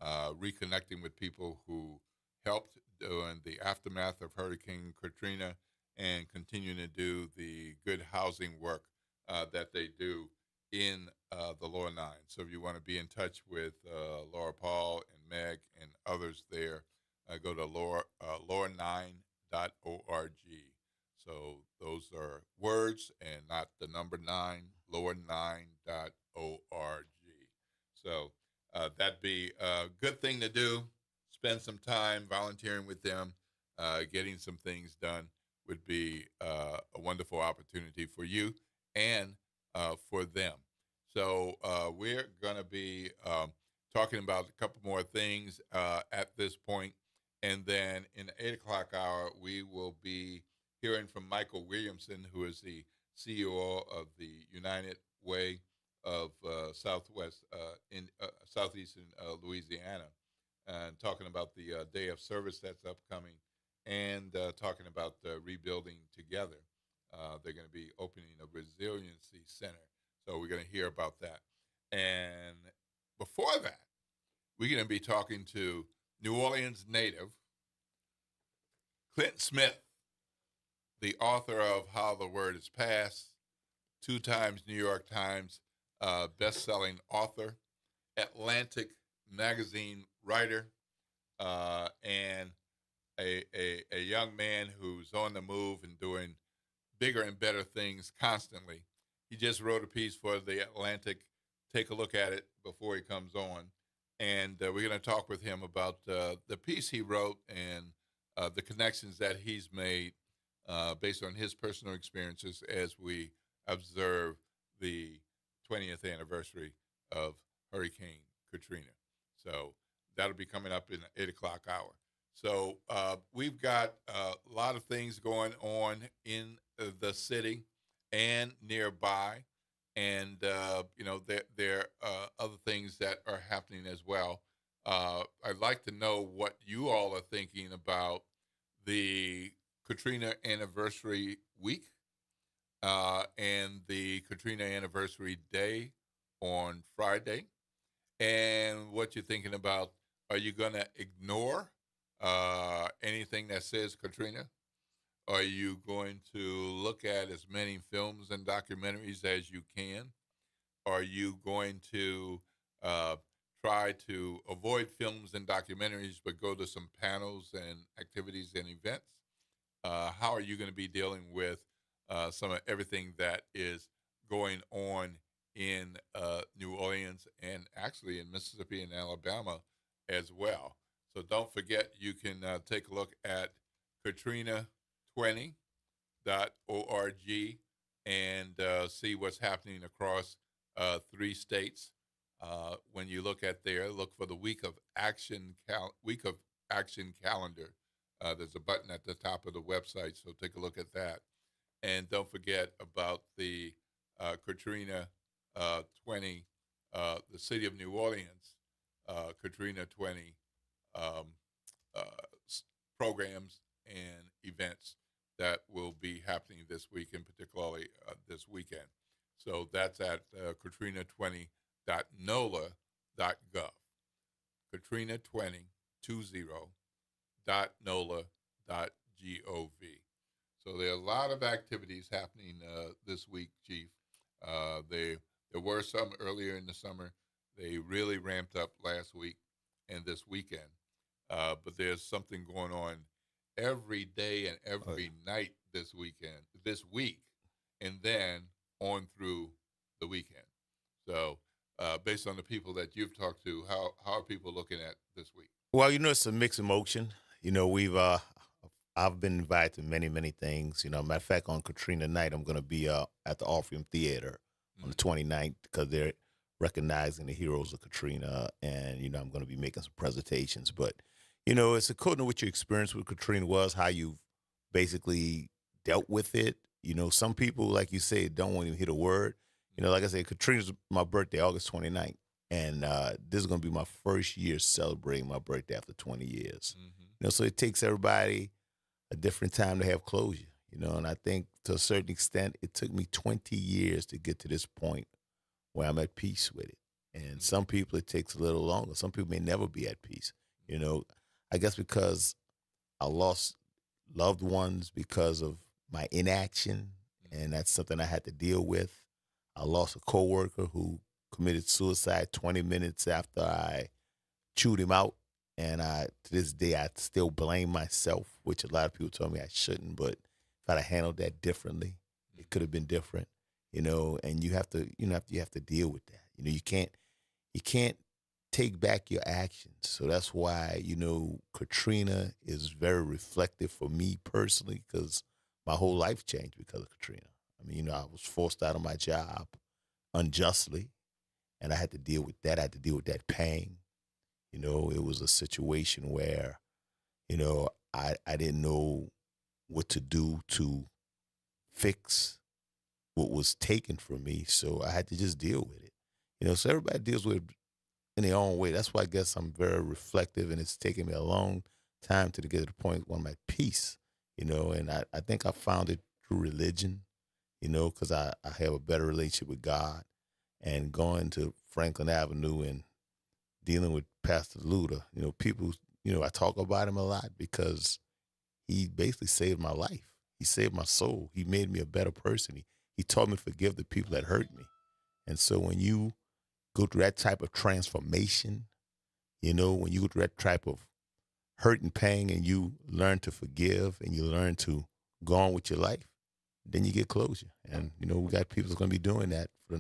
reconnecting with people who helped during the aftermath of Hurricane Katrina and continuing to do the good housing work that they do in the Lower Nine. So if you want to be in touch with Laura Paul and Meg and others there, go to lower9.org. So those are words and not the number 9, lower9.org. So that'd be a good thing to do. Spend some time volunteering with them, getting some things done would be a wonderful opportunity for you and for them. So we're going to be talking about a couple more things at this point. And then in the 8 o'clock hour, we will be hearing from Michael Williamson, who is the CEO of the United Way of southeastern Louisiana, and talking about the day of service that's upcoming, and talking about rebuilding together. They're going to be opening a resiliency center, so we're going to hear about that. And before that, we're going to be talking to New Orleans native Clint Smith, the author of How the Word Is Passed, 2 times New York Times best-selling author, Atlantic magazine writer, and a young man who's on the move and doing bigger and better things constantly. He just wrote a piece for The Atlantic. Take a look at it before he comes on. And we're going to talk with him about the piece he wrote and the connections that he's made based on his personal experiences as we observe the 20th anniversary of Hurricane Katrina. So that'll be coming up in the 8 o'clock hour. So we've got a lot of things going on in the city and nearby. And, there are other things that are happening as well. I'd like to know what you all are thinking about the Katrina anniversary week and the Katrina anniversary day on Friday, and what you're thinking about. Are you going to ignore anything that says Katrina? Are you going to look at as many films and documentaries as you can? Are you going to try to avoid films and documentaries but go to some panels and activities and events? How are you going to be dealing with some of everything that is going on in New Orleans and actually in Mississippi and Alabama as well? So don't forget, you can take a look at Katrina20.org and see what's happening across 3 states. When you look at there, look for the Week of Action calendar. There's a button at the top of the website, so take a look at that. And don't forget about the Katrina 20, the City of New Orleans Katrina 20 programs and events that will be happening this week, and particularly this weekend. So that's at katrina20.nola.gov. katrina20.nola.gov. So there are a lot of activities happening this week, Chief. There were some earlier in the summer. They really ramped up last week and this weekend. But there's something going on every day and every night this week, and then on through the weekend. So based on the people that you've talked to, how are people looking at this week? Well, it's a mixed emotion. I've been invited to many, many things. Matter of fact, on Katrina night, I'm going to be at the Orpheum Theater on the 29th because they're recognizing the heroes of Katrina, and I'm going to be making some presentations. But it's according to what your experience with Katrina was, how you've basically dealt with it. Some people, like you say, don't want to even hear the word. Like I said, Katrina's my birthday, August 29th, and this is going to be my first year celebrating my birthday after 20 years. Mm-hmm. So it takes everybody a different time to have closure, and I think to a certain extent, it took me 20 years to get to this point where I'm at peace with it. And some people, it takes a little longer. Some people may never be at peace. I guess because I lost loved ones because of my inaction, and that's something I had to deal with. I lost a coworker who committed suicide 20 minutes after I chewed him out. And to this day, I still blame myself, which a lot of people told me I shouldn't. But if I'd have handled that differently, it could have been different, and you have to deal with that. You can't take back your actions. So that's why, Katrina is very reflective for me personally, because my whole life changed because of Katrina. I was forced out of my job unjustly, and I had to deal with that. I had to deal with that pain. It was a situation where, I didn't know what to do to fix what was taken from me. So I had to just deal with it. So everybody deals with it in their own way. That's why I guess I'm very reflective, and it's taken me a long time to get to the point where I'm at peace, and I think I found it through religion, because I have a better relationship with God, and going to Franklin Avenue and dealing with Pastor Luda, people, I talk about him a lot because he basically saved my life. He saved my soul. He made me a better person. He taught me to forgive the people that hurt me. And so when you go through that type of transformation, when you go through that type of hurt and pain, and you learn to forgive and you learn to go on with your life, then you get closure. And, we got people that's going to be doing that for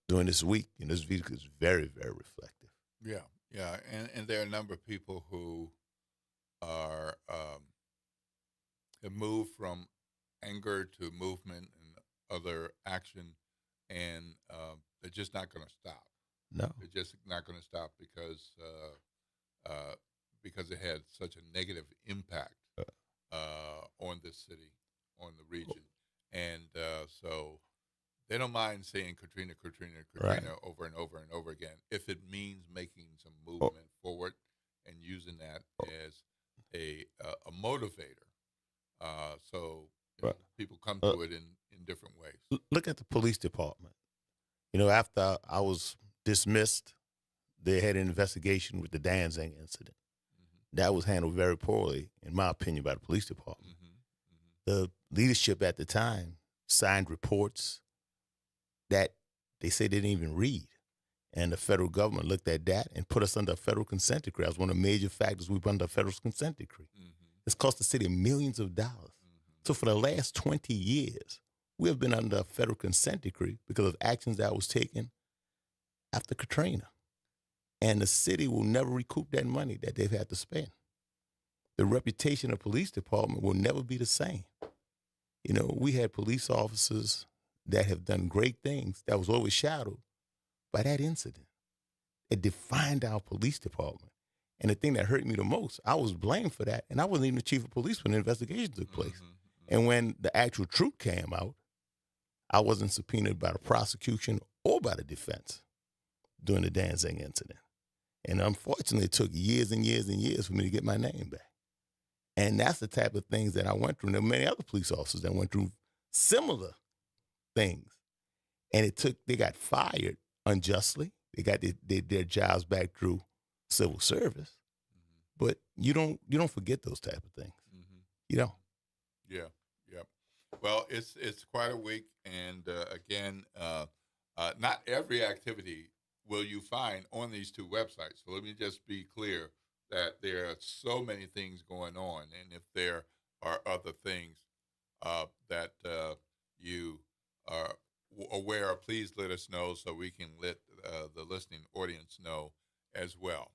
during this week. This week is very, very reflective. Yeah, yeah. And there are a number of people who are have moved from anger to movement and other action, and they're just not going to stop. No. They're just not going to stop because it had such a negative impact on this city, on the region. And so they don't mind saying Katrina Right. over and over and over again if it means making some movement forward and using that as a motivator. So people come to it in different ways. Look at the police department. After I was dismissed, they had an investigation with the Danzig incident. That was handled very poorly, in my opinion, by the police department. The leadership at the time signed reports that they say they didn't even read. And the federal government looked at that and put us under a federal consent decree. That was one of the major factors we put under a federal consent decree. It's cost the city millions of dollars. So for the last 20 years, we have been under a federal consent decree because of actions that was taken after Katrina. And the city will never recoup that money that they've had to spend. The reputation of the police department will never be the same. We had police officers that have done great things that was overshadowed by that incident. It defined our police department. And the thing that hurt me the most, I was blamed for that, and I wasn't even the chief of police when the investigation took place. And when the actual truth came out, I wasn't subpoenaed by the prosecution or by the defense during the Danzig incident. And unfortunately, it took years and years and years for me to get my name back. And that's the type of things that I went through. And there were many other police officers that went through similar things. And they got fired unjustly. They got their jobs back through civil service. But you don't forget those type of things. You don't. Yeah. Well, it's quite a week, and again, not every activity will you find on these two websites. So let me just be clear that there are so many things going on, and if there are other things that you are aware of, please let us know so we can let the listening audience know as well.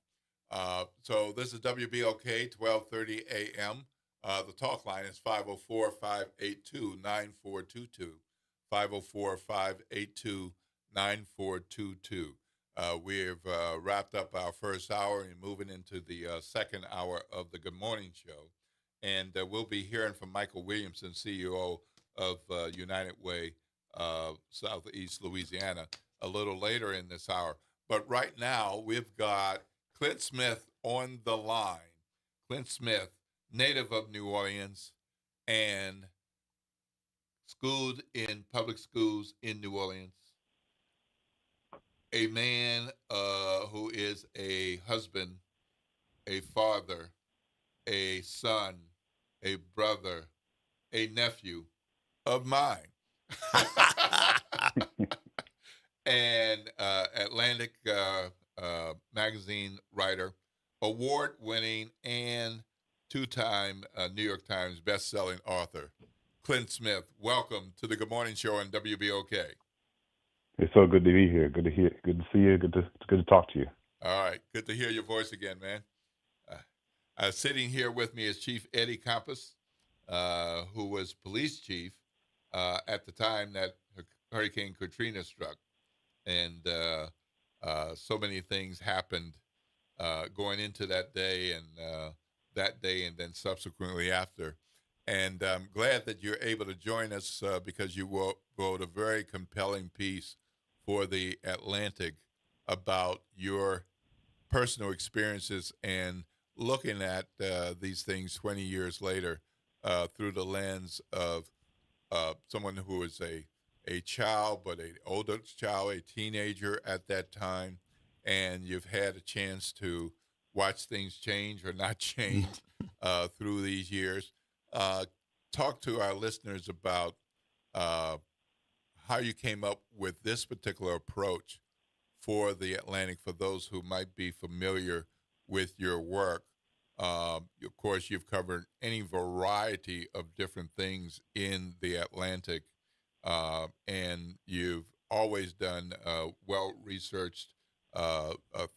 So this is WBOK, 1230 a.m. The talk line is 504-582-9422, 504-582-9422. We've wrapped up our first hour and moving into the second hour of the Good Morning Show. And we'll be hearing from Michael Williamson, CEO of United Way, Southeast Louisiana, a little later in this hour. But right now, we've got Clint Smith on the line. Clint Smith, native of New Orleans and schooled in public schools in New Orleans. A man who is a husband, a father, a son, a brother, a nephew of mine. And Atlantic magazine writer, award-winning and two-time New York Times best-selling author, Clint Smith. Welcome to the Good Morning Show on WBOK. It's so good to be here. Good to see you. Good to talk to you. All right, good to hear your voice again, man. Sitting here with me is Chief Eddie Campos, who was police chief at the time that Hurricane Katrina struck, and so many things happened going into that day and then subsequently after. And I'm glad that you're able to join us because you wrote a very compelling piece for the Atlantic about your personal experiences and looking at these things 20 years later through the lens of someone who was a child, but an older child, a teenager at that time, and you've had a chance to watch things change or not change through these years. Talk to our listeners about how you came up with this particular approach for the Atlantic, for those who might be familiar with your work, Of course, you've covered any variety of different things in the Atlantic, and you've always done well-researched,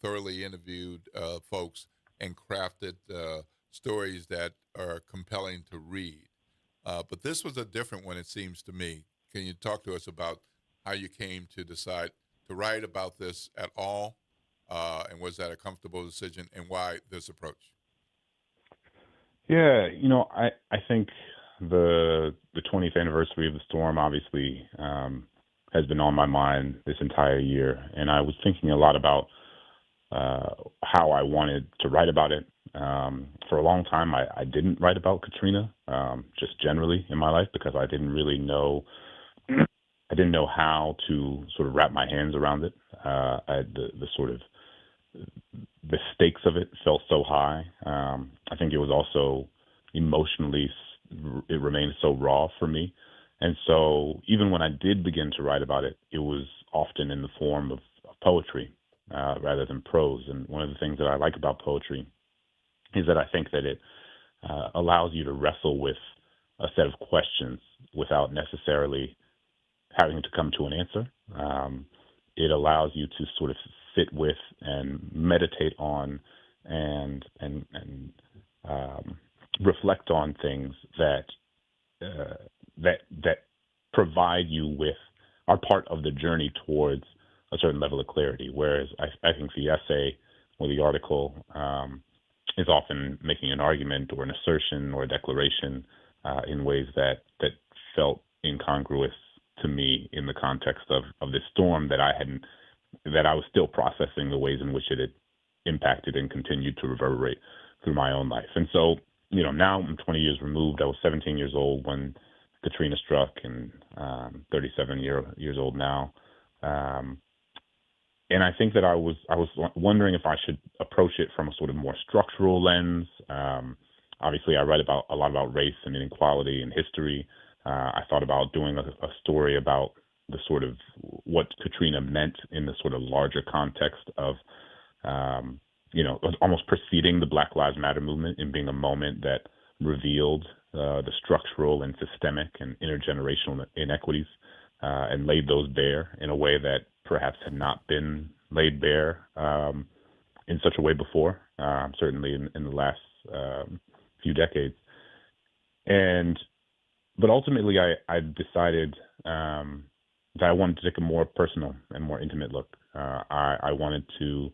thoroughly interviewed folks and crafted stories that are compelling to read. But this was a different one, it seems to me. Can you talk to us about how you came to decide to write about this at all? And was that a comfortable decision, and why this approach? Yeah, I think the 20th anniversary of the storm obviously has been on my mind this entire year, and I was thinking a lot about how I wanted to write about it. For a long time, I didn't write about Katrina, just generally in my life, because I didn't really know. I didn't know how to sort of wrap my hands around it. The sort of the stakes of it felt so high. I think it was also emotionally, it remained so raw for me. And so even when I did begin to write about it, it was often in the form of poetry rather than prose. And one of the things that I like about poetry is that I think that it allows you to wrestle with a set of questions without necessarily having to come to an answer. It allows you to sort of sit with and meditate on and reflect on things that provide you with, are part of the journey towards a certain level of clarity. Whereas I think the essay or the article is often making an argument or an assertion or a declaration in ways that felt incongruous to me in the context of this storm that I was still processing the ways in which it had impacted and continued to reverberate through my own life. And so, now I'm 20 years removed. I was 17 years old when Katrina struck, and 37 years old now. And I think that I was wondering if I should approach it from a sort of more structural lens. Obviously, I write a lot about race and inequality and history. I thought about doing a story about the sort of what Katrina meant in the sort of larger context of, almost preceding the Black Lives Matter movement, in being a moment that revealed the structural and systemic and intergenerational inequities and laid those bare in a way that perhaps had not been laid bare in such a way before, certainly in the last few decades. But ultimately, I decided that I wanted to take a more personal and more intimate look. I wanted to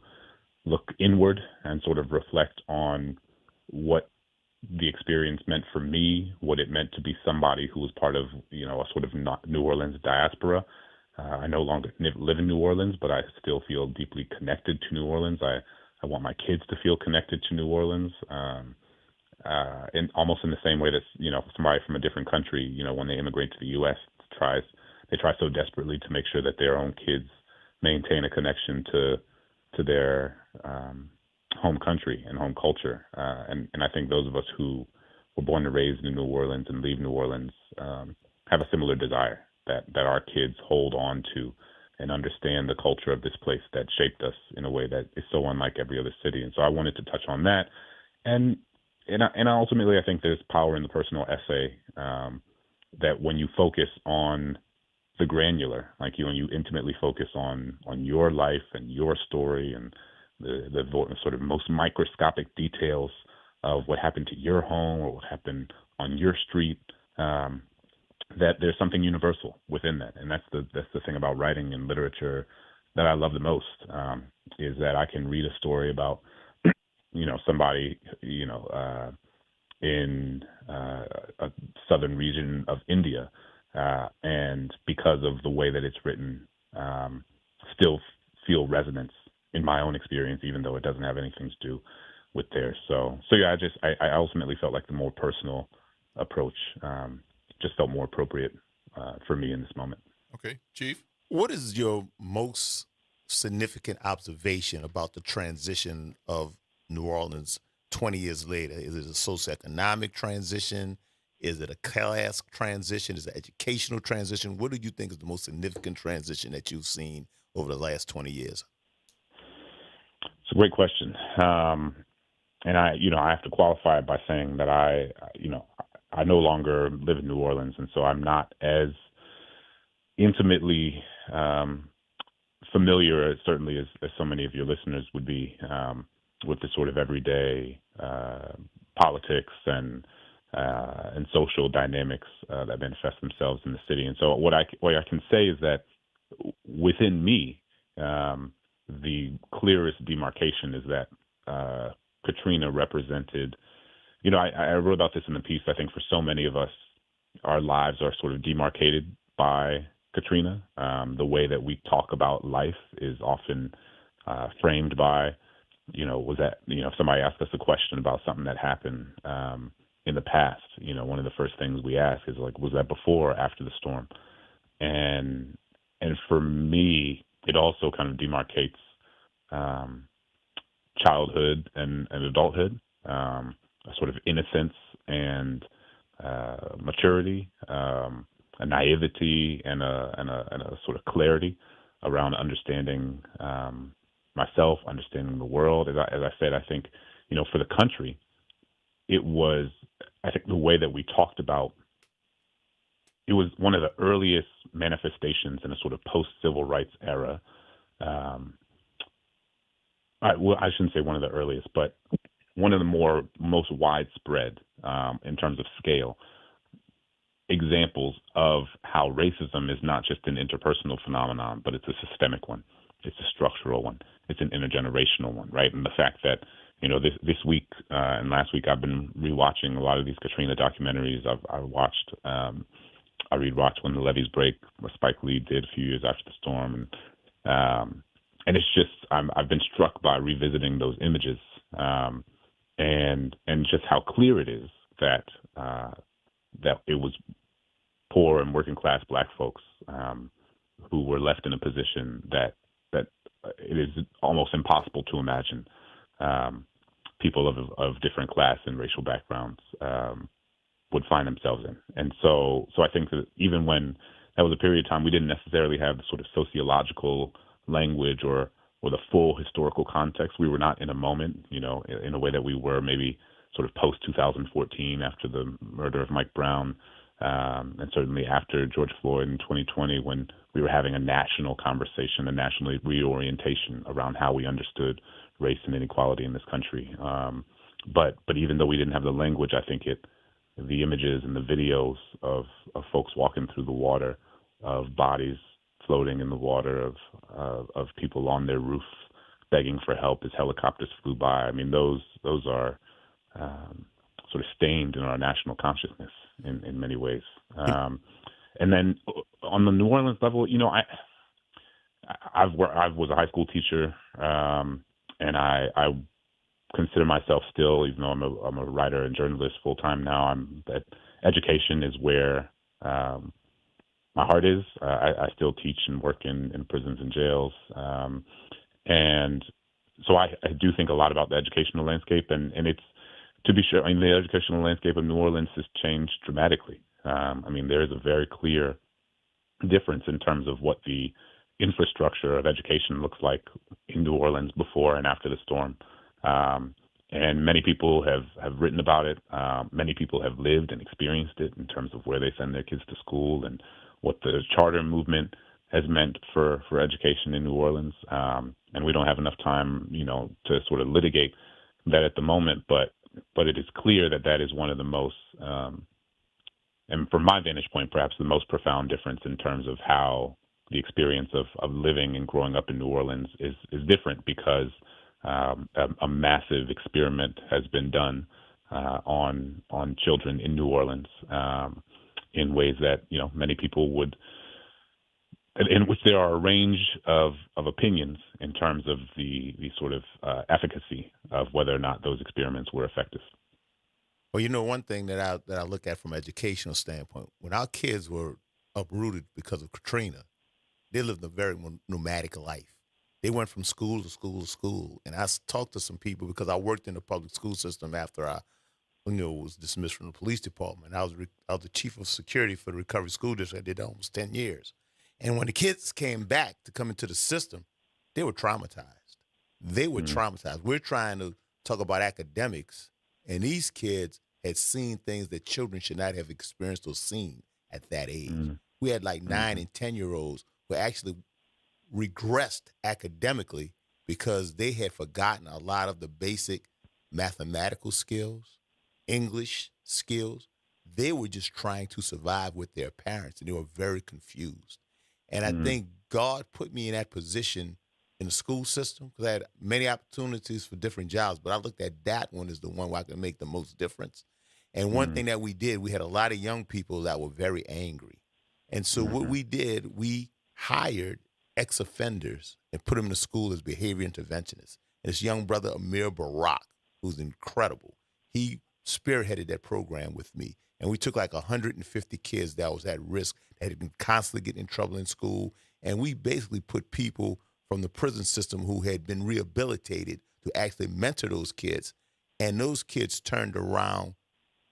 look inward and sort of reflect on what the experience meant for me, what it meant to be somebody who was part of, a sort of New Orleans diaspora. I no longer live in New Orleans, but I still feel deeply connected to New Orleans. I want my kids to feel connected to New Orleans. And almost in the same way that, somebody from a different country, when they immigrate to the U.S., they try so desperately to make sure that their own kids maintain a connection to their home country and home culture. And I think those of us who were born and raised in New Orleans and leave New Orleans have a similar desire that our kids hold on to and understand the culture of this place that shaped us in a way that is so unlike every other city. And so I wanted to touch on that. And ultimately, I think there's power in the personal essay, that when you focus on the granular, like when you intimately focus on your life and your story and the sort of most microscopic details of what happened to your home or what happened on your street, that there's something universal within that. And that's the thing about writing and literature that I love the most, is that I can read a story about somebody, in a southern region of India, and because of the way that it's written, still feel resonance in my own experience, even though it doesn't have anything to do with theirs. So yeah, I ultimately felt like the more personal approach just felt more appropriate for me in this moment. Okay, Chief? What is your most significant observation about the transition of New Orleans 20 years later? Is it a socioeconomic transition? Is it a class transition? Is it an educational transition? What do you think is the most significant transition that you've seen over the last 20 years? It's a great question. I have to qualify it by saying that I no longer live in New Orleans, and so I'm not as intimately familiar, certainly as so many of your listeners would be, with the sort of everyday politics and social dynamics that manifest themselves in the city. And so what I can say is that within me, the clearest demarcation is that Katrina represented, I wrote about this in the piece. I think for so many of us, our lives are sort of demarcated by Katrina. The way that we talk about life is often framed by, if somebody asked us a question about something that happened in the past, one of the first things we ask is like, was that before or after the storm? And for me, it also kind of demarcates childhood and adulthood, a sort of innocence and maturity, a naivety and a sort of clarity around understanding myself, understanding the world. As I said, I think, for the country, it was, I think the way that we talked about, it was one of the earliest manifestations in a sort of post-civil rights era. I shouldn't say one of the earliest, but one of the most widespread in terms of scale examples of how racism is not just an interpersonal phenomenon, but it's a systemic one. It's a structural one. It's an intergenerational one, right? And the fact that, this week and last week, I've been rewatching a lot of these Katrina documentaries. I rewatched When the Levees Break, what Spike Lee did a few years after the storm, and it's just I've been struck by revisiting those images, and just how clear it is that it was poor and working class Black folks who were left in a position that it is almost impossible to imagine people of different class and racial backgrounds would find themselves in. And so I think that even when that was a period of time, we didn't necessarily have the sort of sociological language or the full historical context. We were not in a moment, in a way that we were maybe sort of post 2014 after the murder of Mike Brown, and certainly after George Floyd in 2020, when we were having a national conversation, a national reorientation around how we understood race and inequality in this country. But even though we didn't have the language, I think the images and the videos of folks walking through the water, of bodies floating in the water, of people on their roofs begging for help as helicopters flew by. I mean, those are sort of stained in our national consciousness in many ways. And then on the New Orleans level, I was a high school teacher, and I consider myself still, even though I'm a writer and journalist full time now, that education is where my heart is. I still teach and work in prisons and jails, and so I do think a lot about the educational landscape, and it's, to be sure, the educational landscape of New Orleans has changed dramatically. There is a very clear difference in terms of what the infrastructure of education looks like in New Orleans before and after the storm. And many people have written about it. Many people have lived and experienced it in terms of where they send their kids to school and what the charter movement has meant for education in New Orleans. And we don't have enough time, to sort of litigate that at the moment, but it is clear that is one of the most, and from my vantage point, perhaps the most profound difference in terms of how the experience of living and growing up in New Orleans is different, because a massive experiment has been done on children in New Orleans in ways that many people would, in which there are a range of opinions in terms of the sort of efficacy of whether or not those experiments were effective. Well, one thing that I look at from an educational standpoint, when our kids were uprooted because of Katrina, they lived a very nomadic life. They went from school to school to school. And I talked to some people because I worked in the public school system after I was dismissed from the police department. I was the chief of security for the Recovery School District. I did almost 10 years. And when the kids came back to come into the system, they were traumatized. They were traumatized. We're trying to talk about academics, and these kids had seen things that children should not have experienced or seen at that age. We had like 9 and 10-year-olds who actually regressed academically because they had forgotten a lot of the basic mathematical skills, English skills. They were just trying to survive with their parents, and they were very confused. And I think God put me in that position in the school system because I had many opportunities for different jobs, but I looked at that one as the one where I could make the most difference. And one thing that we did, we had a lot of young people that were very angry. And so what we did, we hired ex-offenders and put them in the school as behavior interventionists. And this young brother, Amir Barak, who's incredible, he spearheaded that program with me. And we took like 150 kids that was at risk, that had been constantly getting in trouble in school. And we basically put people from the prison system who had been rehabilitated to actually mentor those kids. And those kids turned around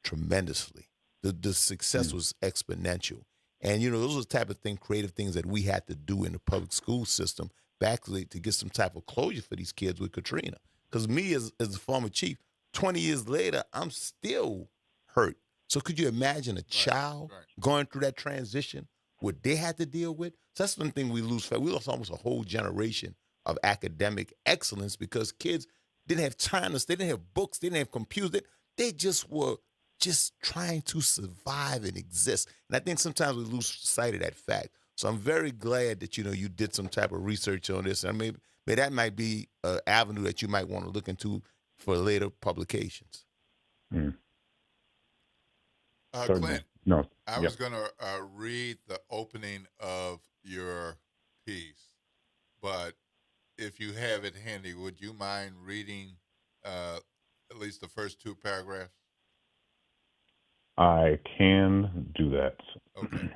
tremendously. The success was exponential. And, you know, those are the type of creative things that we had to do in the public school system back to get some type of closure for these kids with Katrina. Because me, as a former chief, 20 years later, I'm still hurt. So could you imagine a child going through that transition, what they had to deal with? So that's one thing we lose. We lost almost a whole generation of academic excellence because kids didn't have time to study, they didn't have books, they didn't have computers. They just were just trying to survive and exist. And I think sometimes we lose sight of that fact. So I'm very glad that, you know, you did some type of research on this. And maybe that might be an avenue that you might want to look into for later publications. Clint, no. I was going to read the opening of your piece, but if you have it handy, would you mind reading at least the first 2 paragraphs? I can do that. Okay.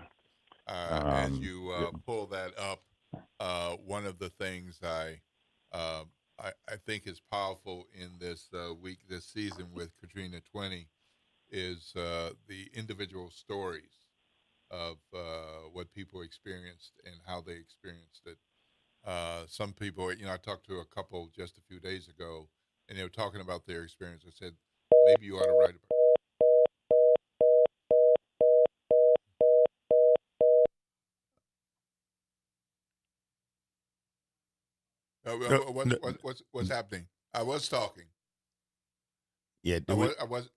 As you pull that up, one of the things I think is powerful in this this season with Katrina 20 is the individual stories of what people experienced and how they experienced it. Some people, you know, I talked to a couple just a few days ago, and they were talking about their experience. I said, maybe you ought to write about it. What's happening? I was talking. Yeah, I was.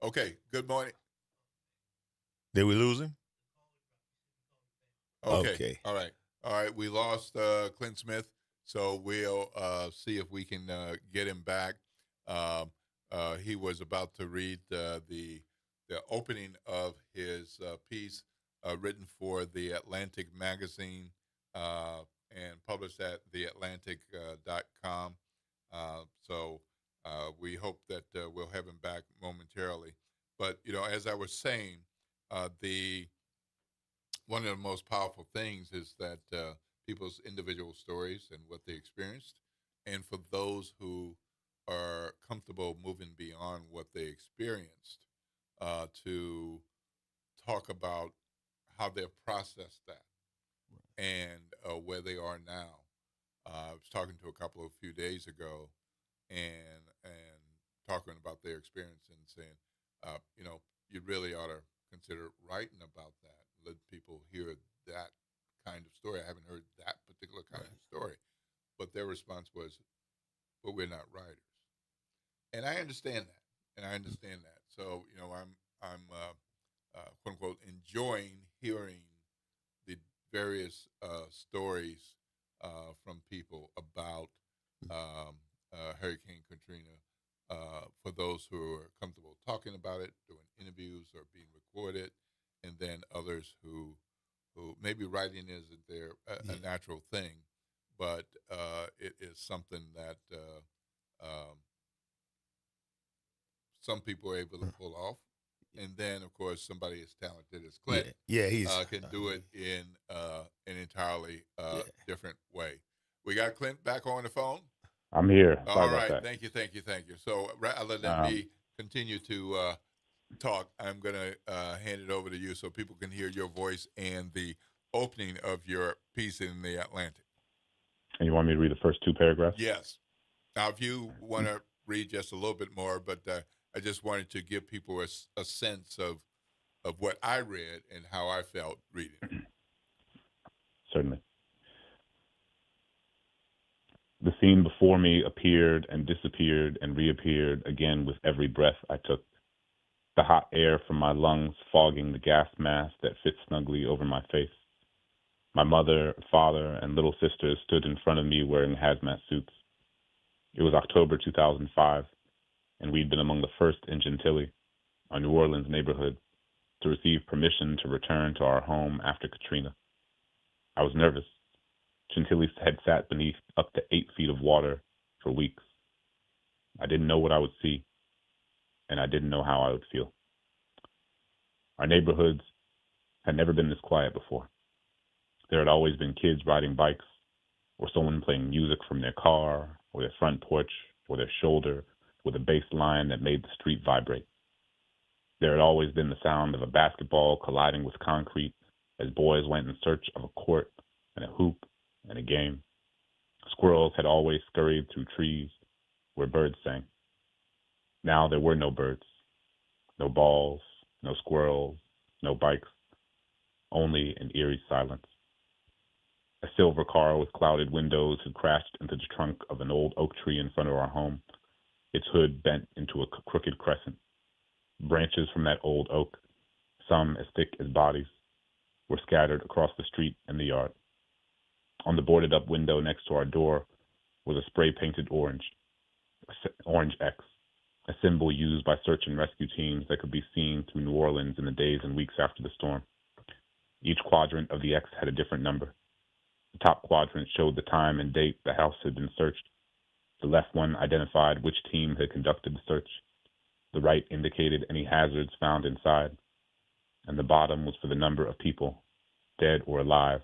Okay. Good morning. Did we lose him? Okay. All right. We lost Clint Smith, so we'll see if we can get him back. He was about to read the opening of his piece written for the Atlantic magazine and published at theatlantic.com. So we hope that we'll have him back momentarily. But, you know, as I was saying, one of the most powerful things is that people's individual stories and what they experienced, and for those who are comfortable moving beyond what they experienced, to talk about how they've processed that and where they are now. I was talking to a couple a few days ago and talking about their experience and saying, you know, you really ought to consider writing about that. Let people hear that kind of story. I haven't heard that particular kind of story. But their response was, well, we're not writers. And I understand that. So, you know, I'm quote unquote enjoying hearing the various stories from people about Hurricane Katrina. For those who are comfortable talking about it, doing interviews or being recorded, and then others who maybe writing isn't a natural thing, but it is something that some people are able to pull off. And then, of course, somebody as talented as Clint can do it in an entirely different way. We got Clint back on the phone. I'm here. All right. Thank you. So rather than me continue to talk, I'm going to hand it over to you so people can hear your voice and the opening of your piece in the Atlantic. And you want me to read the first 2 paragraphs? Yes. Now, if you want to read just a little bit more, but I just wanted to give people a sense of what I read and how I felt reading it. Certainly. The scene before me appeared and disappeared and reappeared again with every breath I took. The hot air from my lungs fogging the gas mask that fit snugly over my face. My mother, father, and little sister stood in front of me wearing hazmat suits. It was October 2005, and we'd been among the first in Gentilly, our New Orleans neighborhood, to receive permission to return to our home after Katrina. I was nervous. Gentilly had sat beneath up to 8 feet of water for weeks. I didn't know what I would see, and I didn't know how I would feel. Our neighborhoods had never been this quiet before. There had always been kids riding bikes, or someone playing music from their car, or their front porch, or their shoulder, with a bass line that made the street vibrate. There had always been the sound of a basketball colliding with concrete as boys went in search of a court and a hoop and a game. Squirrels had always scurried through trees where birds sang. Now there were no birds, no balls, no squirrels, no bikes, only an eerie silence. A silver car with clouded windows had crashed into the trunk of an old oak tree in front of our home, its hood bent into a crooked crescent. Branches from that old oak, some as thick as bodies, were scattered across the street and the yard. On the boarded-up window next to our door was a spray-painted orange X, a symbol used by search and rescue teams that could be seen through New Orleans in the days and weeks after the storm. Each quadrant of the X had a different number. The top quadrant showed the time and date the house had been searched. The left one identified which team had conducted the search. The right indicated any hazards found inside. And the bottom was for the number of people, dead or alive,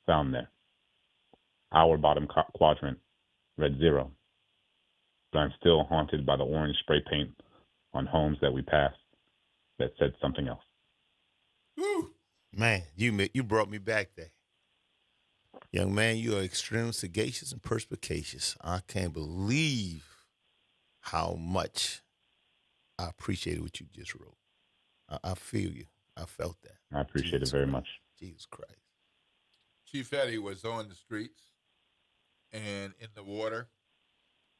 found there. Our bottom quadrant read 0. But I'm still haunted by the orange spray paint on homes that we passed that said something else. Woo. Man, you brought me back there. Young man, you are extremely sagacious and perspicacious. I can't believe how much I appreciated what you just wrote. I feel you. I felt that. I appreciate it very much. Jesus Christ. Chief Eddie was on the streets and in the water,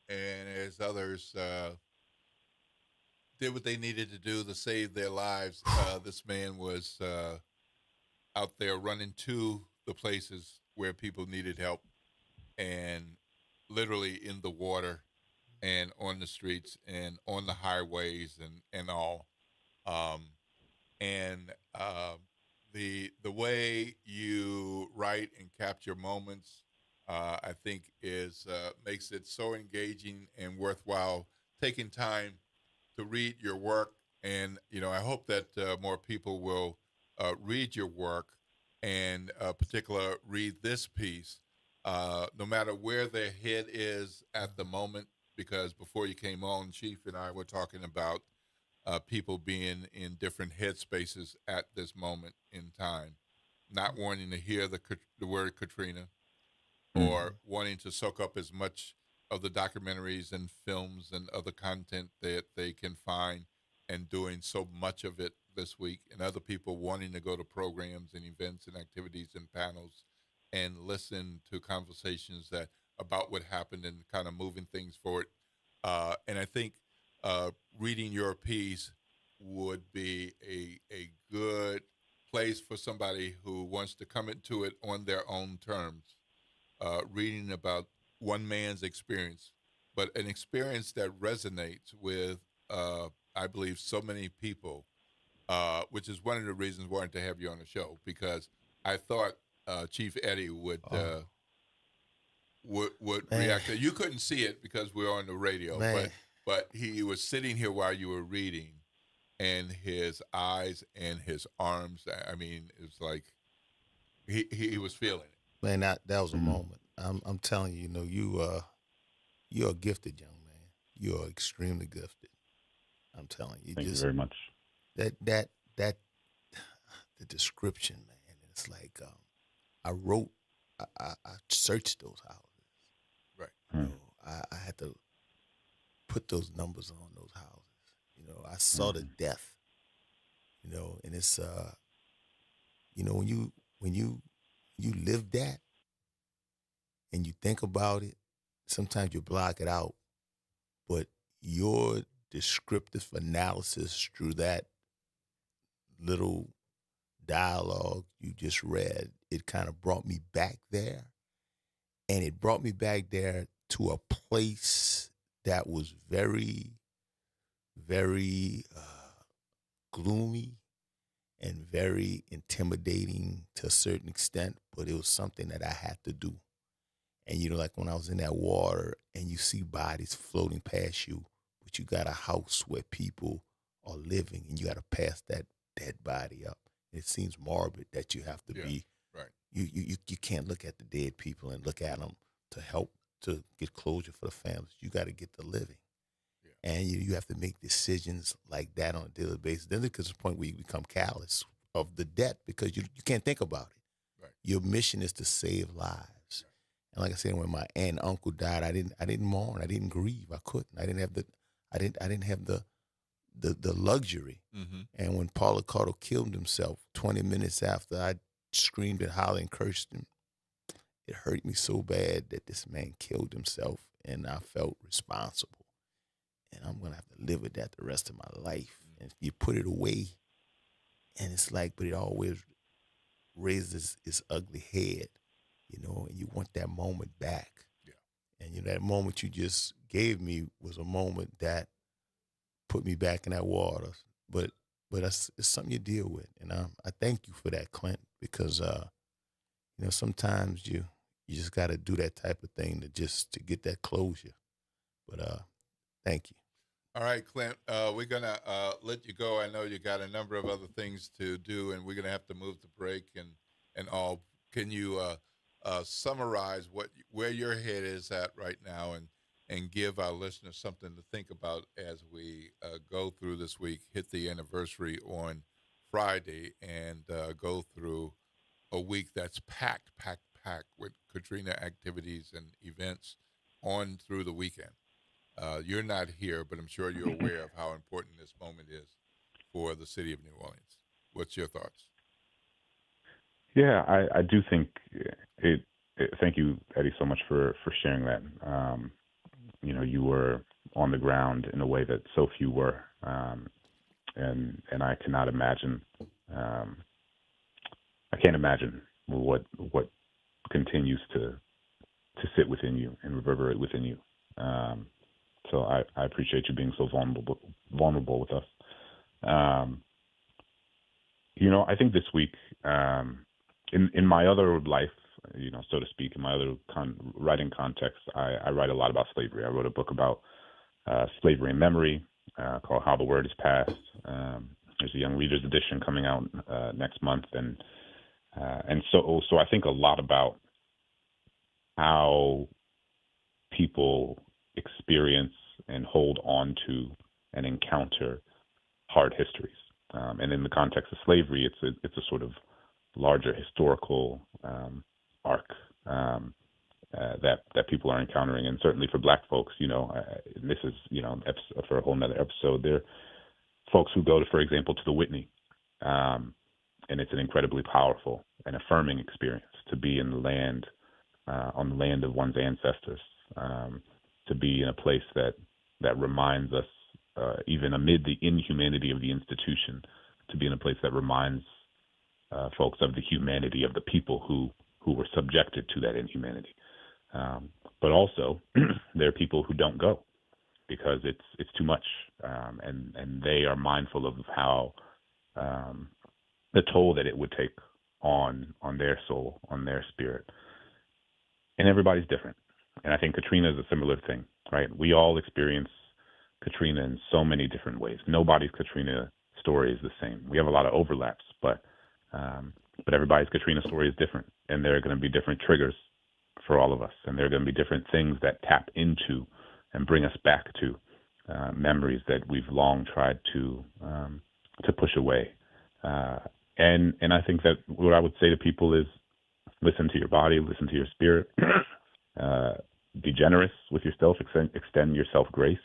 and as others did what they needed to do to save their lives, this man was out there running to the places where people needed help, and literally in the water and on the streets and on the highways and all. The way you write and capture moments, I think is makes it so engaging and worthwhile taking time to read your work. And, I hope that more people will read your work and particular read this piece, no matter where their head is at the moment, because before you came on, Chief and I were talking about people being in different headspaces at this moment in time, not wanting to hear the word Katrina, or wanting to soak up as much of the documentaries and films and other content that they can find, and doing so much of it this week, and other people wanting to go to programs and events and activities and panels and listen to conversations about what happened and kind of moving things forward. And I think reading your piece would be a good place for somebody who wants to come into it on their own terms, reading about one man's experience, but an experience that resonates with, I believe, so many people, which is one of the reasons I wanted to have you on the show, because I thought Chief Eddie would react. You couldn't see it because we're on the radio, but he was sitting here while you were reading, and his eyes and his arms, I mean, it was like he was feeling it. Man, that was a moment. I'm telling you, you're a gifted young man. You are extremely gifted. I'm telling you. Thank you very much. That the description, man. It's like I searched those houses. Right. I had to put those numbers on those houses. I saw the death. And it's when you live that and you think about it, sometimes you block it out, but your descriptive analysis through that little dialogue you just read, it kind of brought me back there. And it brought me back there to a place that was very, very gloomy and very intimidating to a certain extent, but it was something that I had to do. And, like when I was in that water and you see bodies floating past you, but you got a house where people are living and you got to pass that dead body up. It seems morbid that you have to be, right. You can't look at the dead people and look at them to help to get closure for the families. You got to get to living. Yeah. And you have to make decisions like that on a daily basis. Then there comes a point where you become callous of the debt because you can't think about it. Right. Your mission is to save lives. Right. And like I said, when my aunt and uncle died, I didn't mourn. I didn't grieve. I couldn't. I didn't have the luxury. Mm-hmm. And when Paul Accardo killed himself 20 minutes after I screamed and hollered and cursed him, it hurt me so bad that this man killed himself, and I felt responsible. And I'm going to have to live with that the rest of my life. And you put it away, and it's like, but it always raises its ugly head, and you want that moment back. Yeah. And that moment you just gave me was a moment that put me back in that water. But it's something you deal with. And I thank you for that, Clint, because, sometimes you just got to do that type of thing to get that closure. But thank you. All right, Clint, we're going to let you go. I know you got a number of other things to do, and we're going to have to move to break and all. Can you summarize where your head is at right now and give our listeners something to think about as we go through this week, hit the anniversary on Friday, and go through a week that's packed with Katrina activities and events on through the weekend. You're not here, but I'm sure you're aware of how important this moment is for the city of New Orleans. What's your thoughts? Yeah, I do think it. Thank you, Eddie, so much for sharing that. You were on the ground in a way that so few were, and I cannot imagine. I can't imagine what continues to sit within you and reverberate within you. So I appreciate you being so vulnerable with us. I think this week, in my other life, so to speak, in my other writing context, I write a lot about slavery. I wrote a book about slavery and memory called How the Word is Passed. There's a young reader's edition coming out next month, and so I think a lot about how people experience and hold on to and encounter hard histories. And in the context of slavery, it's a sort of larger historical arc that people are encountering. And certainly for Black folks, this is, for a whole nother episode, there are folks who go to, for example, to the Whitney. And it's an incredibly powerful and affirming experience to be in the land, on the land of one's ancestors, to be in a place that reminds us, even amid the inhumanity of the institution, to be in a place that reminds folks of the humanity of the people who were subjected to that inhumanity. But also, there are people who don't go because it's too much, and they are mindful of how the toll that it would take on their soul, on their spirit. And everybody's different. And I think Katrina is a similar thing, right? We all experience Katrina in so many different ways. Nobody's Katrina story is the same. We have a lot of overlaps, but everybody's Katrina story is different, and there are going to be different triggers for all of us, and there are going to be different things that tap into and bring us back to memories that we've long tried to push away. And I think that what I would say to people is listen to your body, listen to your spirit, be generous with yourself, extend yourself grace,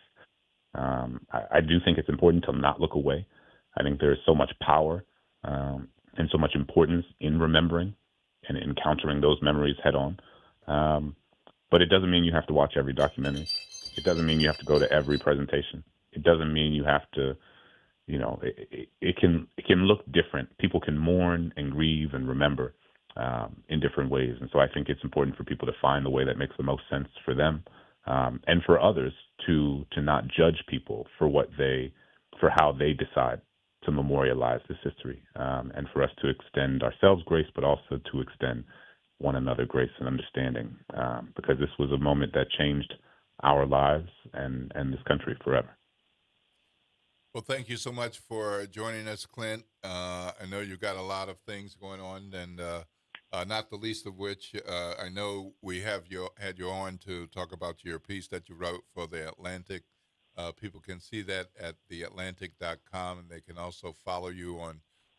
I do think it's important to not look away. I think there is so much power and so much importance in remembering and encountering those memories head on. But it doesn't mean you have to watch every documentary. It doesn't mean you have to go to every presentation. It doesn't mean you have to, it can look different. People can mourn and grieve and remember in different ways. And so I think it's important for people to find the way that makes the most sense for them, and for others to not judge people for how they decide to memorialize this history, and for us to extend ourselves grace, but also to extend one another grace and understanding, because this was a moment that changed our lives and this country forever. Well, thank you so much for joining us, Clint. I know you've got a lot of things going on, and not the least of which, I know we had you on to talk about your piece that you wrote for The Atlantic. People can see that at theatlantic.com, and they can also follow you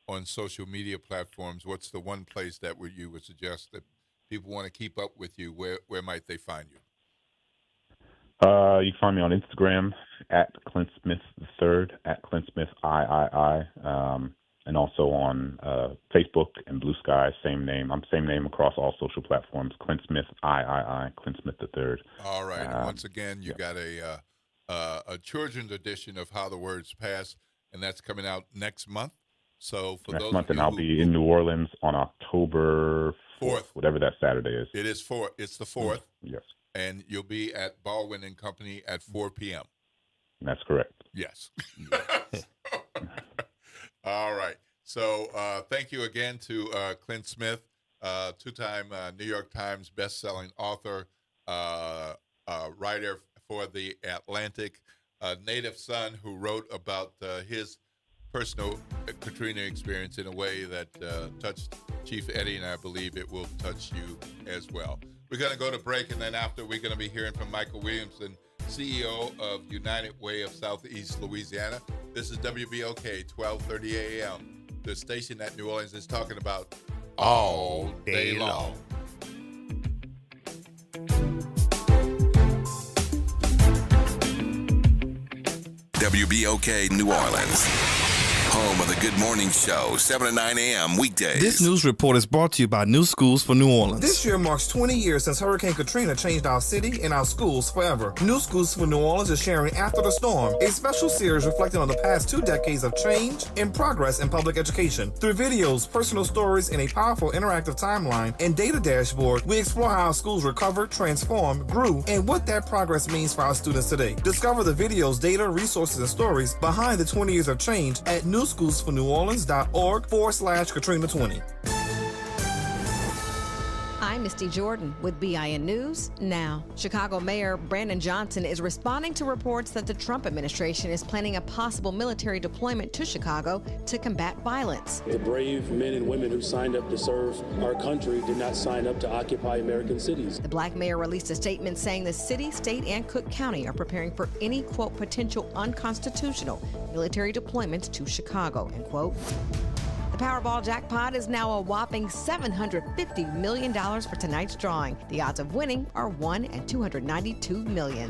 on social media platforms. What's the one place that you would suggest that people want to keep up with you? Where might they find you? You can find me on Instagram at Clint Smith III, at Clint Smith III, and also on Facebook and Blue Sky, same name. I'm same name across all social platforms, Clint Smith III, Clint Smith III. All right. And once again, you got a children's edition of How the Words Pass, and that's coming out next month. So for next those month, of you and I'll be in New Orleans on October 4th, whatever that Saturday is. It is it's the 4th. Yes. And you'll be at Baldwin and Company at 4 p.m. That's correct. Yes. All right. So thank you again to Clint Smith, two-time New York Times best-selling author, writer for The Atlantic, a native son who wrote about his personal Katrina experience in a way that touched Chief Eddie, and I believe it will touch you as well. We're going to go to break, and then after, we're going to be hearing from Michael Williamson, CEO of United Way of Southeast Louisiana. This is WBOK, 1230 a.m., the station that New Orleans is talking about all day long. WBOK New Orleans, home of the Good Morning Show, 7 to 9 a.m. weekdays. This news report is brought to you by New Schools for New Orleans. This year marks 20 years since Hurricane Katrina changed our city and our schools forever. New Schools for New Orleans is sharing After the Storm, a special series reflecting on the past 2 decades of change and progress in public education. Through videos, personal stories, and a powerful interactive timeline and data dashboard, we explore how our schools recovered, transformed, grew, and what that progress means for our students today. Discover the videos, data, resources, and stories behind the 20 years of change at newschoolsforneworleans.org/Katrina20. I'm Misty Jordan with BIN News Now. Chicago Mayor Brandon Johnson is responding to reports that the Trump administration is planning a possible military deployment to Chicago to combat violence. The brave men and women who signed up to serve our country did not sign up to occupy American cities. The black mayor released a statement saying the city, state, and Cook County are preparing for any, quote, potential unconstitutional military deployments to Chicago, end quote. The Powerball jackpot is now a whopping $750 million for tonight's drawing. The odds of winning are 1 in 292 million.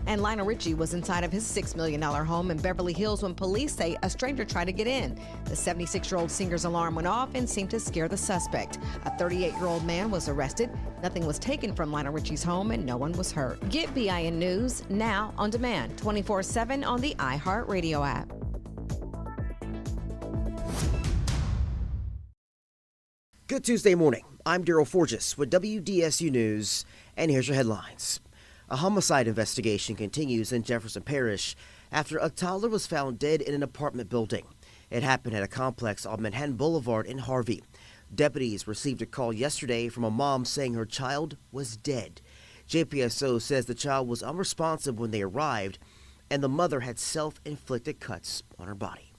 And Lionel Richie was inside of his $6 million home in Beverly Hills when police say a stranger tried to get in. The 76-year-old singer's alarm went off and seemed to scare the suspect. A 38-year-old man was arrested. Nothing was taken from Lionel Richie's home and no one was hurt. Get BIN News now on demand, 24/7 on the iHeartRadio app. Good Tuesday morning. I'm Daryl Forges with WDSU News, and here's your headlines. A homicide investigation continues in Jefferson Parish after a toddler was found dead in an apartment building. It happened at a complex on Manhattan Boulevard in Harvey. Deputies received a call yesterday from a mom saying her child was dead. JPSO says the child was unresponsive when they arrived, and the mother had self-inflicted cuts on her body.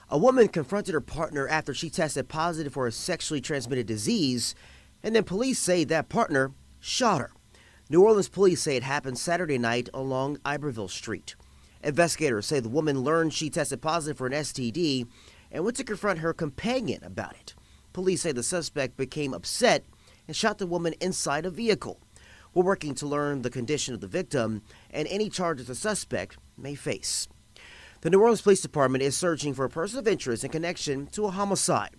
A woman confronted her partner after she tested positive for a sexually transmitted disease, and then police say that partner shot her. New Orleans police say it happened Saturday night along Iberville Street. Investigators say the woman learned she tested positive for an STD and went to confront her companion about it. Police say the suspect became upset and shot the woman inside a vehicle. We're working to learn the condition of the victim and any charges the suspect may face. The New Orleans Police Department is searching for a person of interest in connection to a homicide.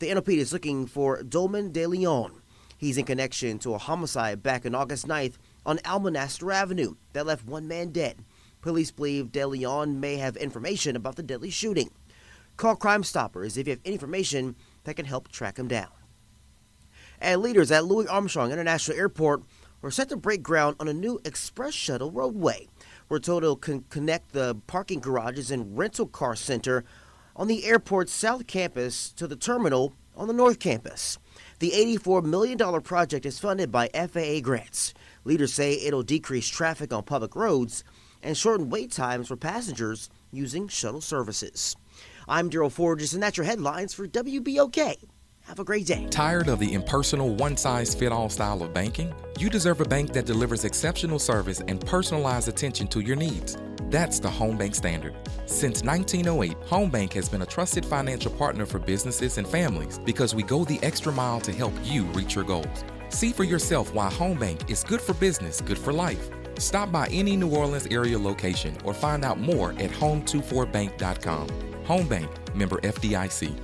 The NOPD is looking for Dolman De Leon. He's in connection to a homicide back on August 9th on Almonaster Avenue that left one man dead. Police believe De Leon may have information about the deadly shooting. Call Crime Stoppers if you have any information that can help track him down. And leaders at Louis Armstrong International Airport are set to break ground on a new express shuttle roadway. We're told it'll connect the parking garages and rental car center on the airport's south campus to the terminal on the north campus. The $84 million project is funded by FAA grants. Leaders say it'll decrease traffic on public roads and shorten wait times for passengers using shuttle services. I'm Daryl Forges, and that's your headlines for WBOK. Have a great day. Tired of the impersonal, one-size-fit-all style of banking? You deserve a bank that delivers exceptional service and personalized attention to your needs. That's the Home Bank Standard. Since 1908, Home Bank has been a trusted financial partner for businesses and families because we go the extra mile to help you reach your goals. See for yourself why Home Bank is good for business, good for life. Stop by any New Orleans area location or find out more at home24bank.com. Home Bank, member FDIC.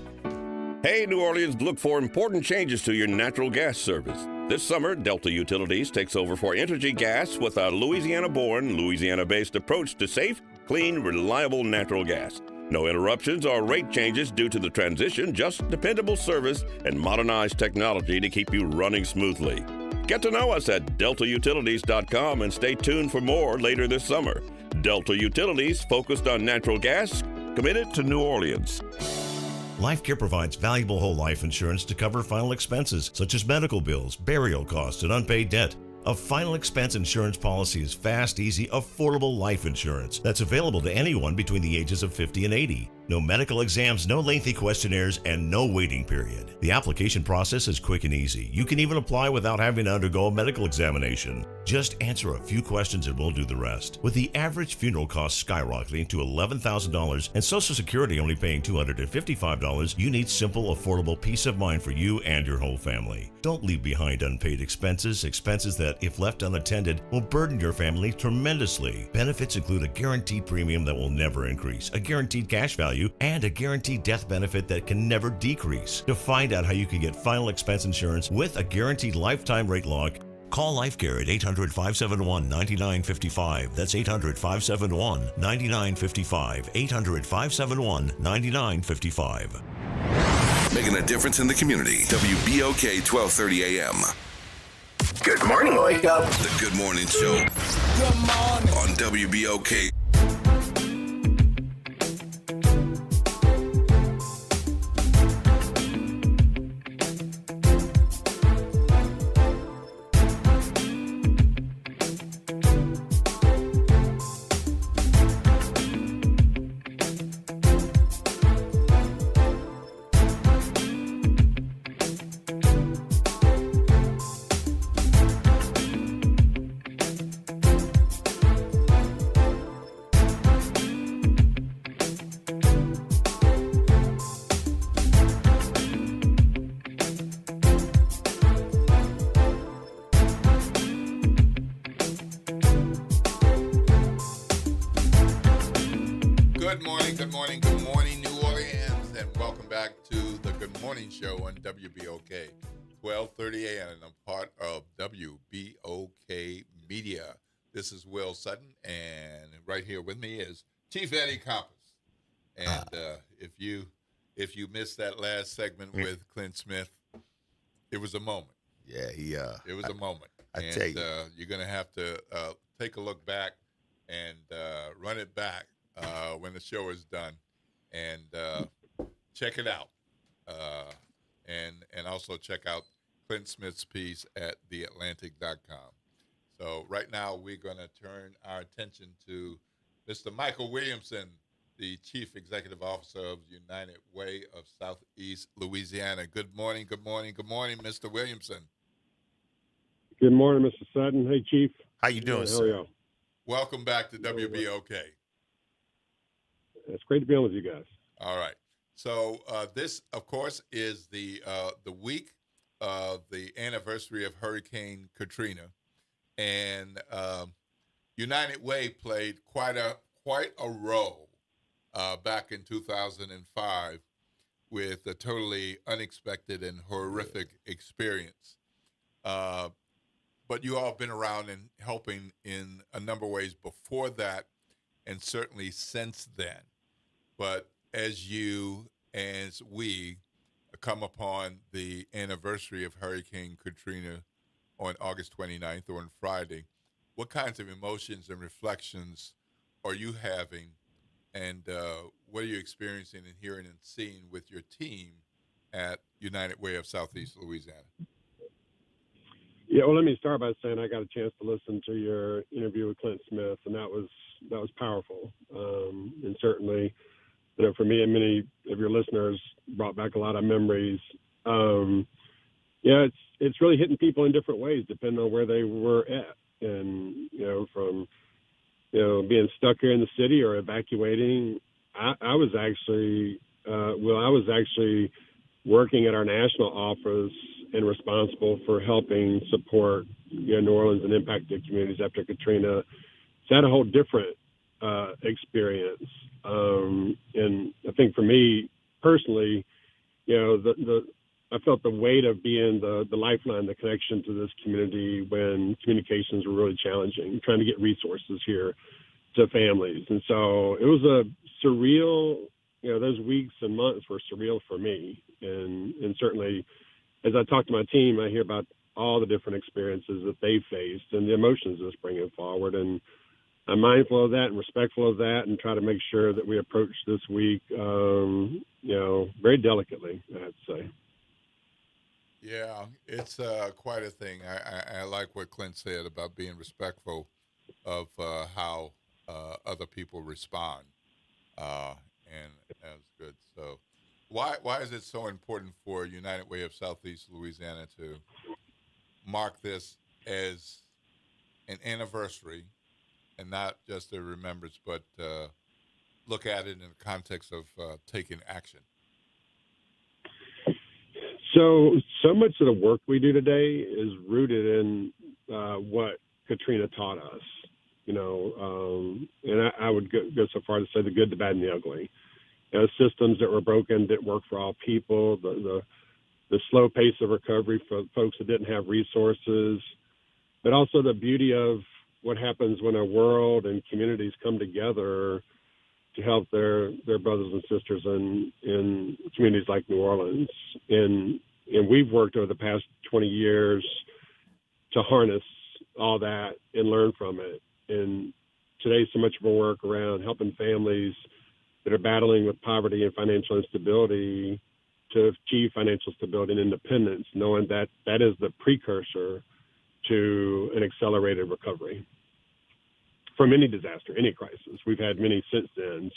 Hey, New Orleans, look for important changes to your natural gas service. This summer, Delta Utilities takes over for Entergy Gas with a Louisiana-born, Louisiana-based approach to safe, clean, reliable natural gas. No interruptions or rate changes due to the transition, just dependable service and modernized technology to keep you running smoothly. Get to know us at deltautilities.com and stay tuned for more later this summer. Delta Utilities, focused on natural gas, committed to New Orleans. LifeCare provides valuable whole life insurance to cover final expenses such as medical bills, burial costs, and unpaid debt. A final expense insurance policy is fast, easy, affordable life insurance that's available to anyone between the ages of 50 and 80. No medical exams, no lengthy questionnaires, and no waiting period. The application process is quick and easy. You can even apply without having to undergo a medical examination. Just answer a few questions and we'll do the rest. With the average funeral cost skyrocketing to $11,000 and Social Security only paying $255, you need simple, affordable peace of mind for you and your whole family. Don't leave behind unpaid expenses that, if left unattended, will burden your family tremendously. Benefits include a guaranteed premium that will never increase, a guaranteed cash value, and a guaranteed death benefit that can never decrease. To find out how you can get final expense insurance with a guaranteed lifetime rate lock, call LifeCare at 800-571-9955. That's 800-571-9955. 800-571-9955. Making a difference in the community. WBOK 1230 AM. Good morning, Wake Up. The Good Morning Show. Good morning. On WBOK. Good morning, New Orleans, and welcome back to the Good Morning Show on WBOK, 1230 AM, and I'm part of WBOK Media. This is Will Sutton, and right here with me is Chief Eddie Compass. And if you missed that last segment with Clint Smith, it was a moment. Yeah, it was a moment. I tell you, you're gonna have to take a look back and run it back when the show is done, and check it out, and also check out Clint Smith's piece at theatlantic.com. So right now we're going to turn our attention to Mr. Michael Williamson, the Chief Executive Officer of United Way of Southeast Louisiana. Good morning, Mr. Williamson. Good morning, Mr. Sutton. Hey, Chief. How you doing, sir? How are you? Welcome back to WBOK. It's great to be on with you guys. All right. So this, of course, is the week of the anniversary of Hurricane Katrina. And United Way played quite a role back in 2005 with a totally unexpected and horrific experience. But you all have been around and helping in a number of ways before that, and certainly since then. But as we come upon the anniversary of Hurricane Katrina on August 29th, or on Friday, what kinds of emotions and reflections are you having, and what are you experiencing and hearing and seeing with your team at United Way of Southeast Louisiana? Yeah, well, let me start by saying I got a chance to listen to your interview with Clint Smith, and that was powerful. And certainly, for me and many of your listeners, brought back a lot of memories. It's really hitting people in different ways depending on where they were at, and from being stuck here in the city or evacuating. I was actually working at our national office and responsible for helping support New Orleans and impacted communities after Katrina. It's had a whole different experience. And I think for me personally, I felt the weight of being the lifeline, the connection to this community when communications were really challenging, trying to get resources here to families. And so it was a surreal, those weeks and months were surreal for me. And certainly as I talk to my team, I hear about all the different experiences that they faced and the emotions that's bringing forward. And I'm mindful of that and respectful of that, and try to make sure that we approach this week, very delicately, I have to say. Yeah, it's quite a thing. I like what Clint said about being respectful of how other people respond, and that's good. So, why is it so important for United Way of Southeast Louisiana to mark this as an anniversary, and not just a remembrance, but look at it in the context of taking action? So much of the work we do today is rooted in what Katrina taught us, and I would go so far to say the good, the bad, and the ugly. Systems that were broken didn't work for all people, the slow pace of recovery for folks that didn't have resources, but also the beauty of what happens when a world and communities come together to help their brothers and sisters in communities like New Orleans. And we've worked over the past 20 years to harness all that and learn from it. And today, so much of our work around helping families that are battling with poverty and financial instability to achieve financial stability and independence, knowing that that is the precursor to an accelerated recovery from any disaster, any crisis. We've had many since then.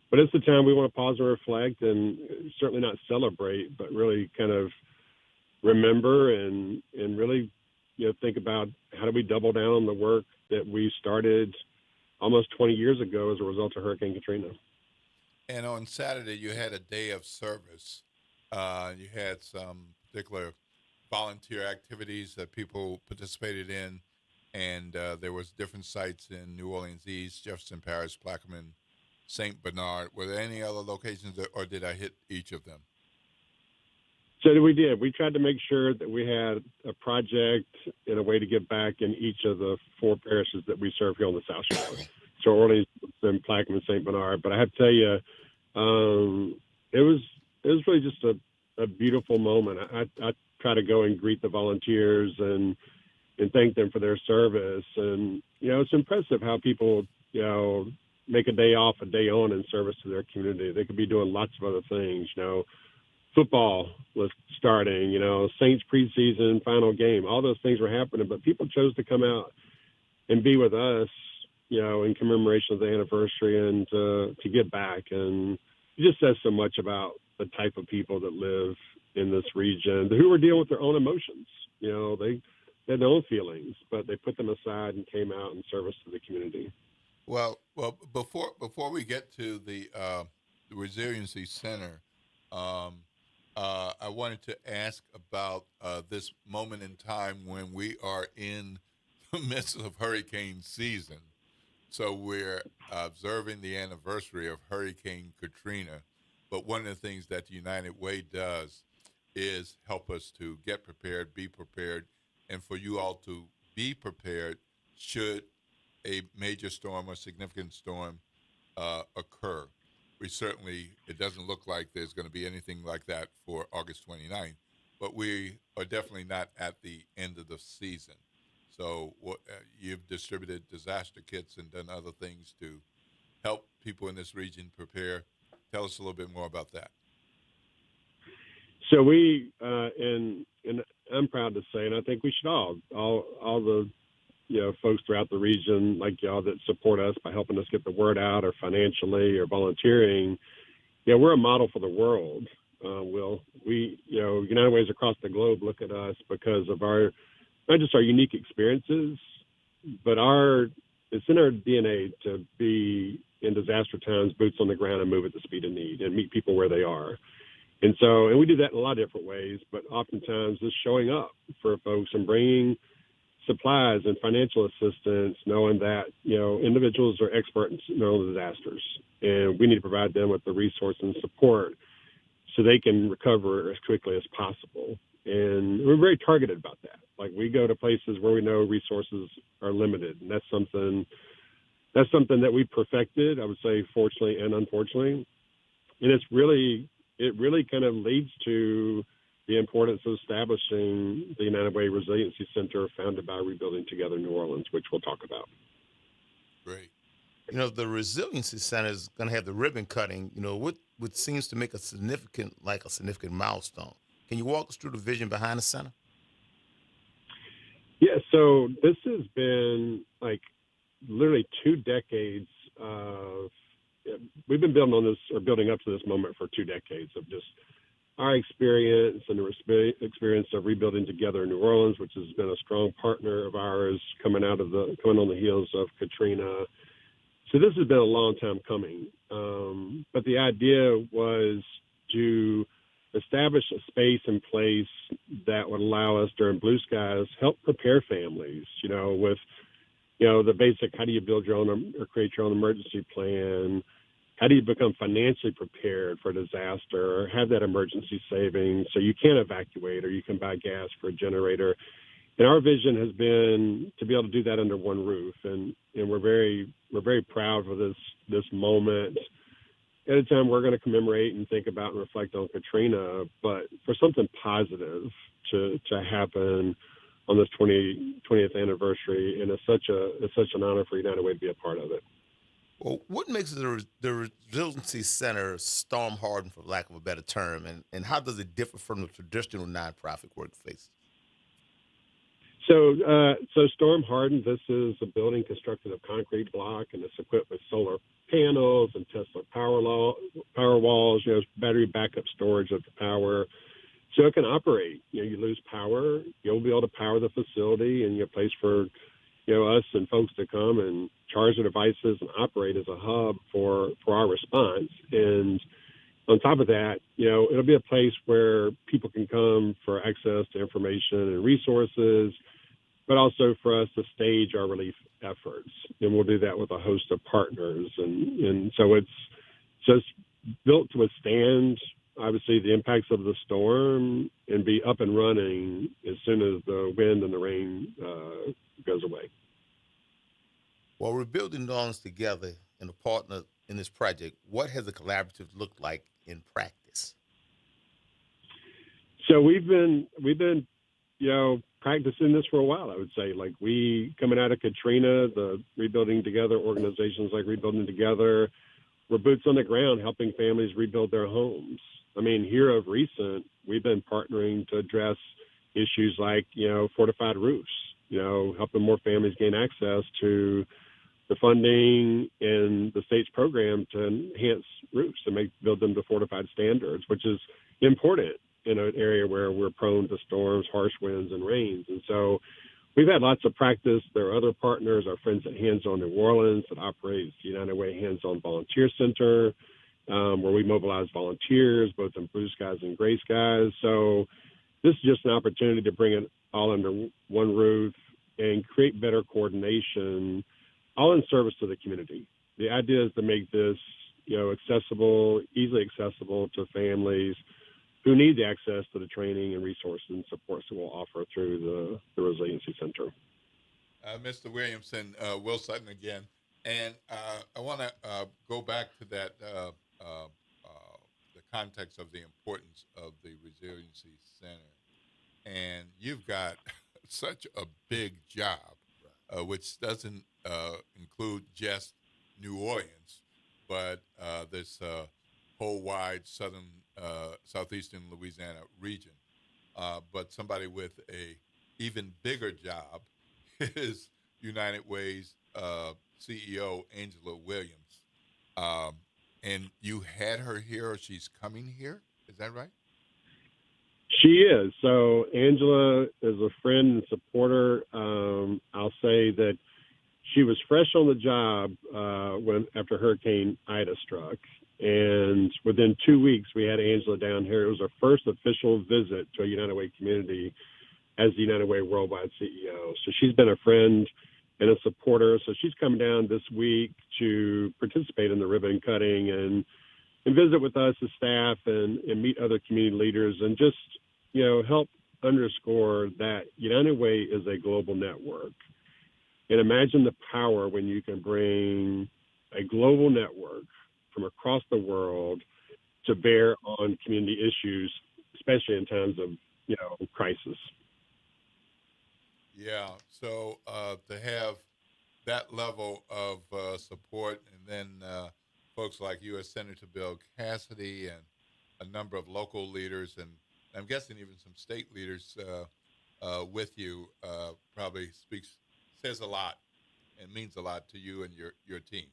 But it's the time we want to pause and reflect, and certainly not celebrate, but really kind of remember and really think about how do we double down on the work that we started almost 20 years ago as a result of Hurricane Katrina. And on Saturday, you had a day of service. You had some particular volunteer activities that people participated in, and there was different sites in New Orleans East, Jefferson Parish, Plaquemine, St. Bernard. Were there any other locations, or did I hit each of them? So we did. We tried to make sure that we had a project and a way to give back in each of the 4 parishes that we serve here on the South Shore. So Orleans and Plaquemine, St. Bernard. But I have to tell you, it was really just a beautiful moment. I try to go and greet the volunteers and thank them for their service. And, it's impressive how people, make a day off, a day on in service to their community. They could be doing lots of other things, Football was starting, Saints preseason, final game. All those things were happening, but people chose to come out and be with us, in commemoration of the anniversary and to give back. And it just says so much about the type of people that live in this region who were dealing with their own emotions. They had their own feelings, but they put them aside and came out in service to the community. Well, before we get to the Resiliency Center, I wanted to ask about this moment in time when we are in midst of hurricane season. So we're observing the anniversary of Hurricane Katrina. But one of the things that the United Way does is help us to get prepared, be prepared, and for you all to be prepared should a major storm or significant storm occur. It doesn't look like there's going to be anything like that for August 29th, but we are definitely not at the end of the season. So you've distributed disaster kits and done other things to help people in this region prepare. Tell us a little bit more about that. So we, and I'm proud to say, and I think we should all the, folks throughout the region like y'all that support us by helping us get the word out or financially or volunteering, we're a model for the world. United Ways across the globe look at us because of not just our unique experiences, but it's in our DNA to be in disaster times, boots on the ground and move at the speed of need and meet people where they are. And we do that in a lot of different ways, but oftentimes just showing up for folks and bringing supplies and financial assistance, knowing that, individuals are experts in their own disasters, and we need to provide them with the resource and support so they can recover as quickly as possible. And we're very targeted about that. Like, we go to places where we know resources are limited, and that's something that we perfected, I would say, fortunately and unfortunately. And it really kind of leads to the importance of establishing the United Way Resiliency Center founded by Rebuilding Together New Orleans, which we'll talk about. Great. The Resiliency Center is going to have the ribbon cutting, what seems to make a significant milestone. Can you walk us through the vision behind the center? Yeah, so this has been literally 2 decades of, we've been building up to this moment for 2 decades of just our experience and the experience of Rebuilding Together in New Orleans, which has been a strong partner of ours coming on the heels of Katrina. So this has been a long time coming. But the idea was to establish a space and place that would allow us during blue skies, help prepare families, with, the basic, how do you build your own or create your own emergency plan? How do you become financially prepared for disaster or have that emergency savings so you can evacuate or you can buy gas for a generator? And our vision has been to be able to do that under one roof. And we're very proud of this moment. At a time we're going to commemorate and think about and reflect on Katrina, but for something positive to happen on this 20th anniversary, and it's such an honor for United Way to be a part of it. Well, what makes the Resiliency Center storm hardened, for lack of a better term, and how does it differ from the traditional nonprofit workplace? So storm hardened, this is a building constructed of concrete block, and it's equipped with solar panels and Tesla power walls, battery backup storage of the power. So it can operate. You lose power, you'll be able to power the facility, and you have a place for us and folks to come and charge their devices and operate as a hub for our response. And on top of that, it'll be a place where people can come for access to information and resources, but also for us to stage our relief efforts. And we'll do that with a host of partners. And so it's just built to withstand, obviously, the impacts of the storm and be up and running as soon as the wind and the rain goes away. While we're building New Orleans together and a partner in this project, what has the collaborative looked like in practice? So we've been practicing this for a while, I would say. Like, we, coming out of Katrina, the Rebuilding Together organizations like Rebuilding Together, we're boots on the ground helping families rebuild their homes. I mean, here of recent, we've been partnering to address issues like, fortified roofs, helping more families gain access to the funding and the state's program to enhance roofs and build them to fortified standards, which is important in an area where we're prone to storms, harsh winds, and rains. And so we've had lots of practice. There are other partners, our friends at Hands On New Orleans that operates the United Way Hands On Volunteer Center, where we mobilize volunteers, both in blue skies and gray skies. So this is just an opportunity to bring it all under one roof, and create better coordination, all in service to the community. The idea is to make this, accessible, easily accessible to families who need the access to the training and resources and supports that we'll offer through the Resiliency Center. Mr. Williamson, Will Sutton again, and I want to go back to that, the context of the importance of the Resiliency Center. And you've got such a big job, which doesn't include just New Orleans, but this whole wide southeastern Louisiana region. But somebody with a even bigger job is United Way's CEO, Angela Williams. And you had her here, or she's coming here? Is that right? She is. So Angela is a friend and supporter. I'll say that she was fresh on the job after Hurricane Ida struck. And within 2 weeks, we had Angela down here. It was her first official visit to a United Way community as the United Way Worldwide CEO. So she's been a friend and a supporter. So she's come down this week to participate in the ribbon cutting and visit with us as staff and meet other community leaders and just, help underscore that United Way is a global network. And imagine the power when you can bring a global network from across the world to bear on community issues, especially in times of, crisis. Yeah. So to have that level of support, and then folks like U.S. Senator Bill Cassidy and a number of local leaders, and I'm guessing even some state leaders with you, probably says a lot and means a lot to you and your team.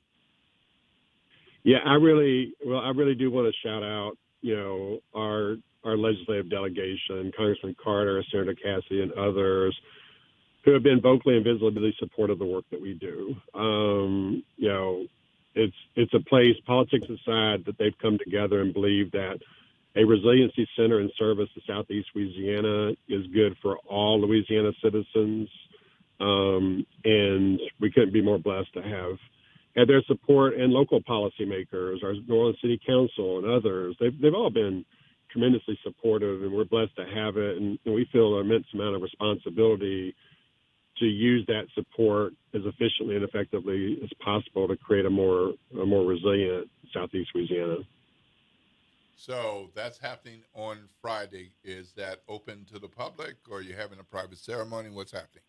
Yeah, I really do want to shout out, our legislative delegation, Congressman Carter, Senator Cassidy, and others who have been vocally and visibly supportive of the work that we do. It's a place, politics aside, that they've come together and believe that a resiliency center in service to Southeast Louisiana is good for all Louisiana citizens. And we couldn't be more blessed to have their support, and local policymakers, our New Orleans City Council and others. They've all been tremendously supportive, and we're blessed to have it. And we feel an immense amount of responsibility to use that support as efficiently and effectively as possible to create a more resilient Southeast Louisiana. So that's happening on Friday. Is that open to the public, or are you having a private ceremony? What's happening?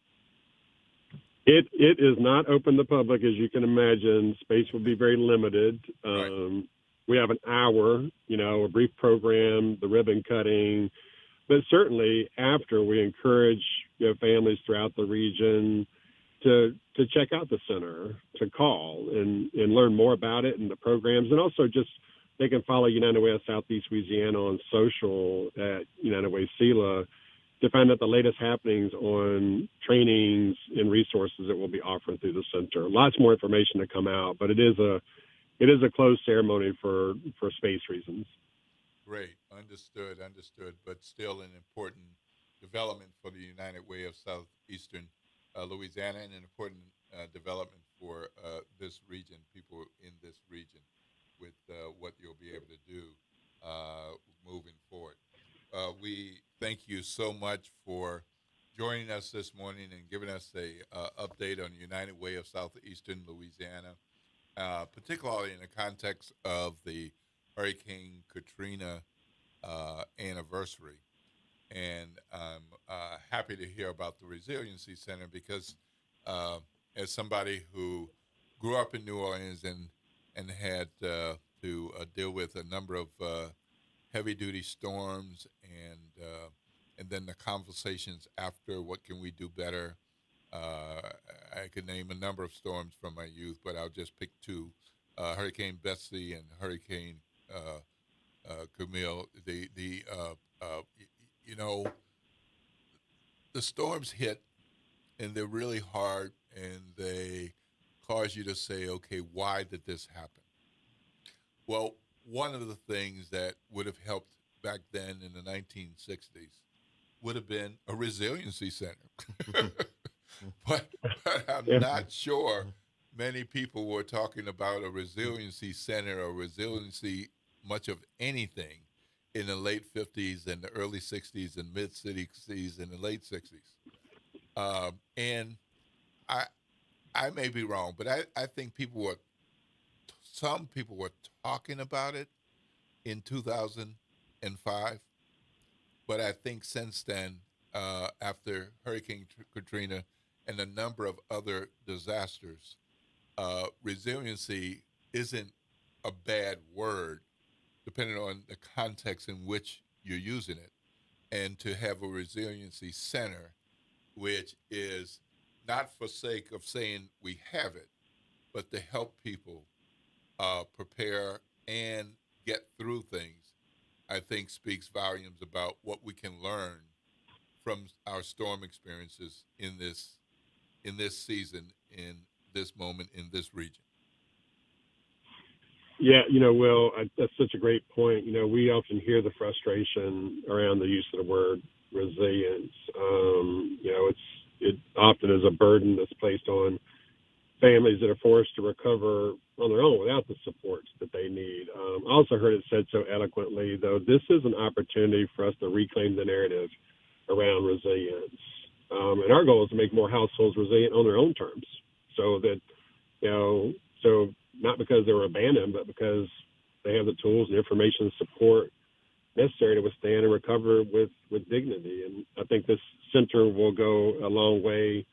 It is not open to the public, as you can imagine. Space will be very limited. Right. We have an hour, a brief program, the ribbon cutting, but certainly after, we encourage families throughout the region to check out the center, to call and learn more about it and the programs, and also just they can follow United Way of Southeast Louisiana on social at United Way SELA to find out the latest happenings on trainings and resources that we'll be offering through the center. Lots more information to come out, but it is a closed ceremony for space reasons. Great, understood, but still an important development for the United Way of Southeastern Louisiana, and an important development for this region, people in this region, with what you'll be able to do moving forward. We thank you so much for joining us this morning and giving us a update on United Way of Southeastern Louisiana, particularly in the context of the Hurricane Katrina anniversary. And I'm happy to hear about the Resiliency Center because as somebody who grew up in New Orleans and had to deal with a number of heavy-duty storms and then the conversations after, what can we do better? I could name a number of storms from my youth, but I'll just pick two: Hurricane Betsy and Hurricane Camille. The storms hit, and they're really hard, and they cause you to say, okay, why did this happen? Well, one of the things that would have helped back then in the 1960s would have been a resiliency center. but I'm not sure many people were talking about a resiliency center or resiliency much of anything in the late 50s and the early 60s and mid 60s and the late 60s. And I may be wrong, but I think some people were talking about it in 2005. But I think since then, after Hurricane Katrina and a number of other disasters, resiliency isn't a bad word, depending on the context in which you're using it. And to have a resiliency center, which is not for sake of saying we have it, but to help people prepare and get through things, I think speaks volumes about what we can learn from our storm experiences in this season, in this moment, in this region. Yeah, Will, that's such a great point. We often hear the frustration around the use of the word resilience. It often is a burden that's placed on families that are forced to recover on their own without the supports that they need. I also heard it said so eloquently, though, this is an opportunity for us to reclaim the narrative around resilience. And our goal is to make more households resilient on their own terms, so that, so not because they were abandoned, but because they have the tools and information and support necessary to withstand and recover with dignity. And I think this center will go a long way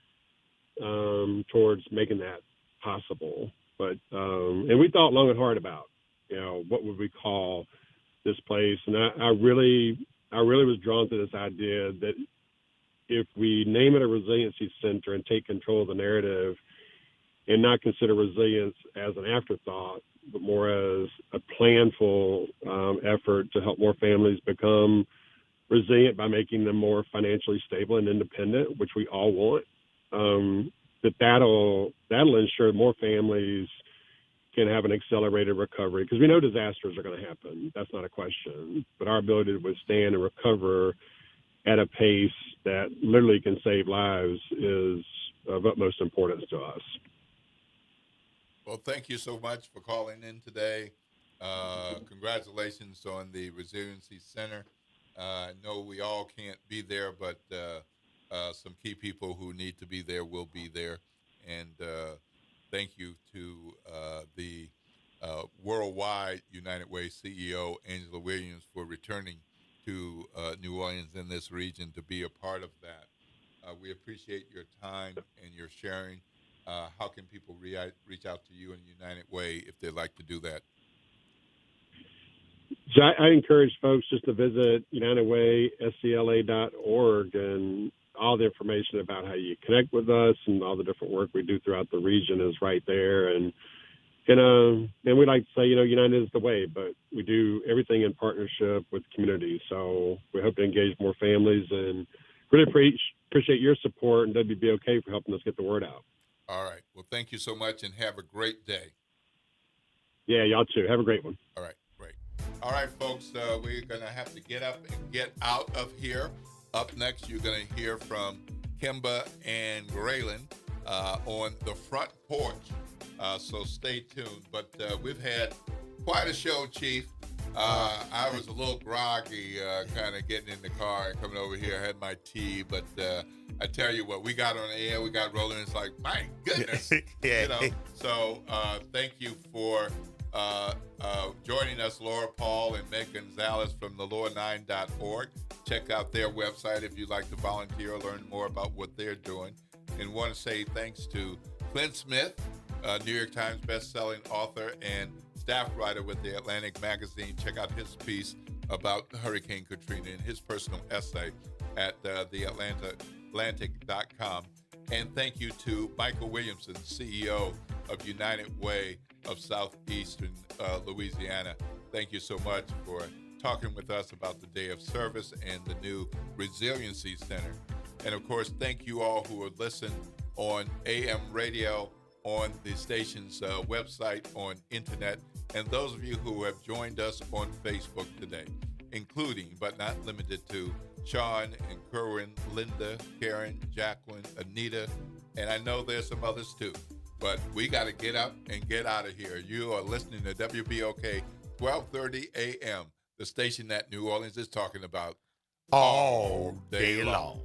towards making that possible. But and we thought long and hard about, what would we call this place? And I really was drawn to this idea that if we name it a resiliency center and take control of the narrative and not consider resilience as an afterthought, but more as a planful effort to help more families become resilient by making them more financially stable and independent, which we all want, that'll ensure more families can have an accelerated recovery, because we know disasters are going to happen. That's not a question. But our ability to withstand and recover at a pace that literally can save lives is of utmost importance to us. Well, thank you so much for calling in today. Congratulations on the Resiliency Center. I know we all can't be there, but some key people who need to be there will be there. And thank you to the Worldwide United Way CEO, Angela Williams, for returning to New Orleans in this region to be a part of that. We appreciate your time and your sharing. How can people reach out to you in United Way if they'd like to do that? So I encourage folks just to visit UnitedWaySCLA.org, and all the information about how you connect with us and all the different work we do throughout the region is right there. And we like to say, United is the way, but we do everything in partnership with communities. So we hope to engage more families, and really appreciate your support and WBOK for helping us get the word out. All right. Well, thank you so much, and have a great day. Yeah, y'all too. Have a great one. All right, great. All right, folks, we're going to have to get up and get out of here. Up next, you're going to hear from Kimba and Graylin on the front porch. So stay tuned. But we've had quite a show, Chief. I was a little groggy kind of getting in the car and coming over here. I had my tea, but I tell you what, we got on the air, we got rolling. It's like, my goodness. Yeah. So thank you for joining us, Laura Paul and Meg Gonzalez from thelower9.org. Check out their website if you'd like to volunteer or learn more about what they're doing. And want to say thanks to Clint Smith, New York Times best-selling author and staff writer with the Atlantic magazine. Check out his piece about Hurricane Katrina and his personal essay at theatlantic.com. And thank you to Michael Williamson, CEO of United Way of Southeastern Louisiana. Thank you so much for talking with us about the Day of Service and the new Resiliency Center. And of course, thank you all who have listened on AM radio, on the station's website, on internet, and those of you who have joined us on Facebook today, including but not limited to Sean and Kerwin, Linda, Karen, Jacqueline, Anita, and I know there's some others too. But we got to get up and get out of here. You are listening to WBOK 1230 AM, the station that New Orleans is talking about all day long.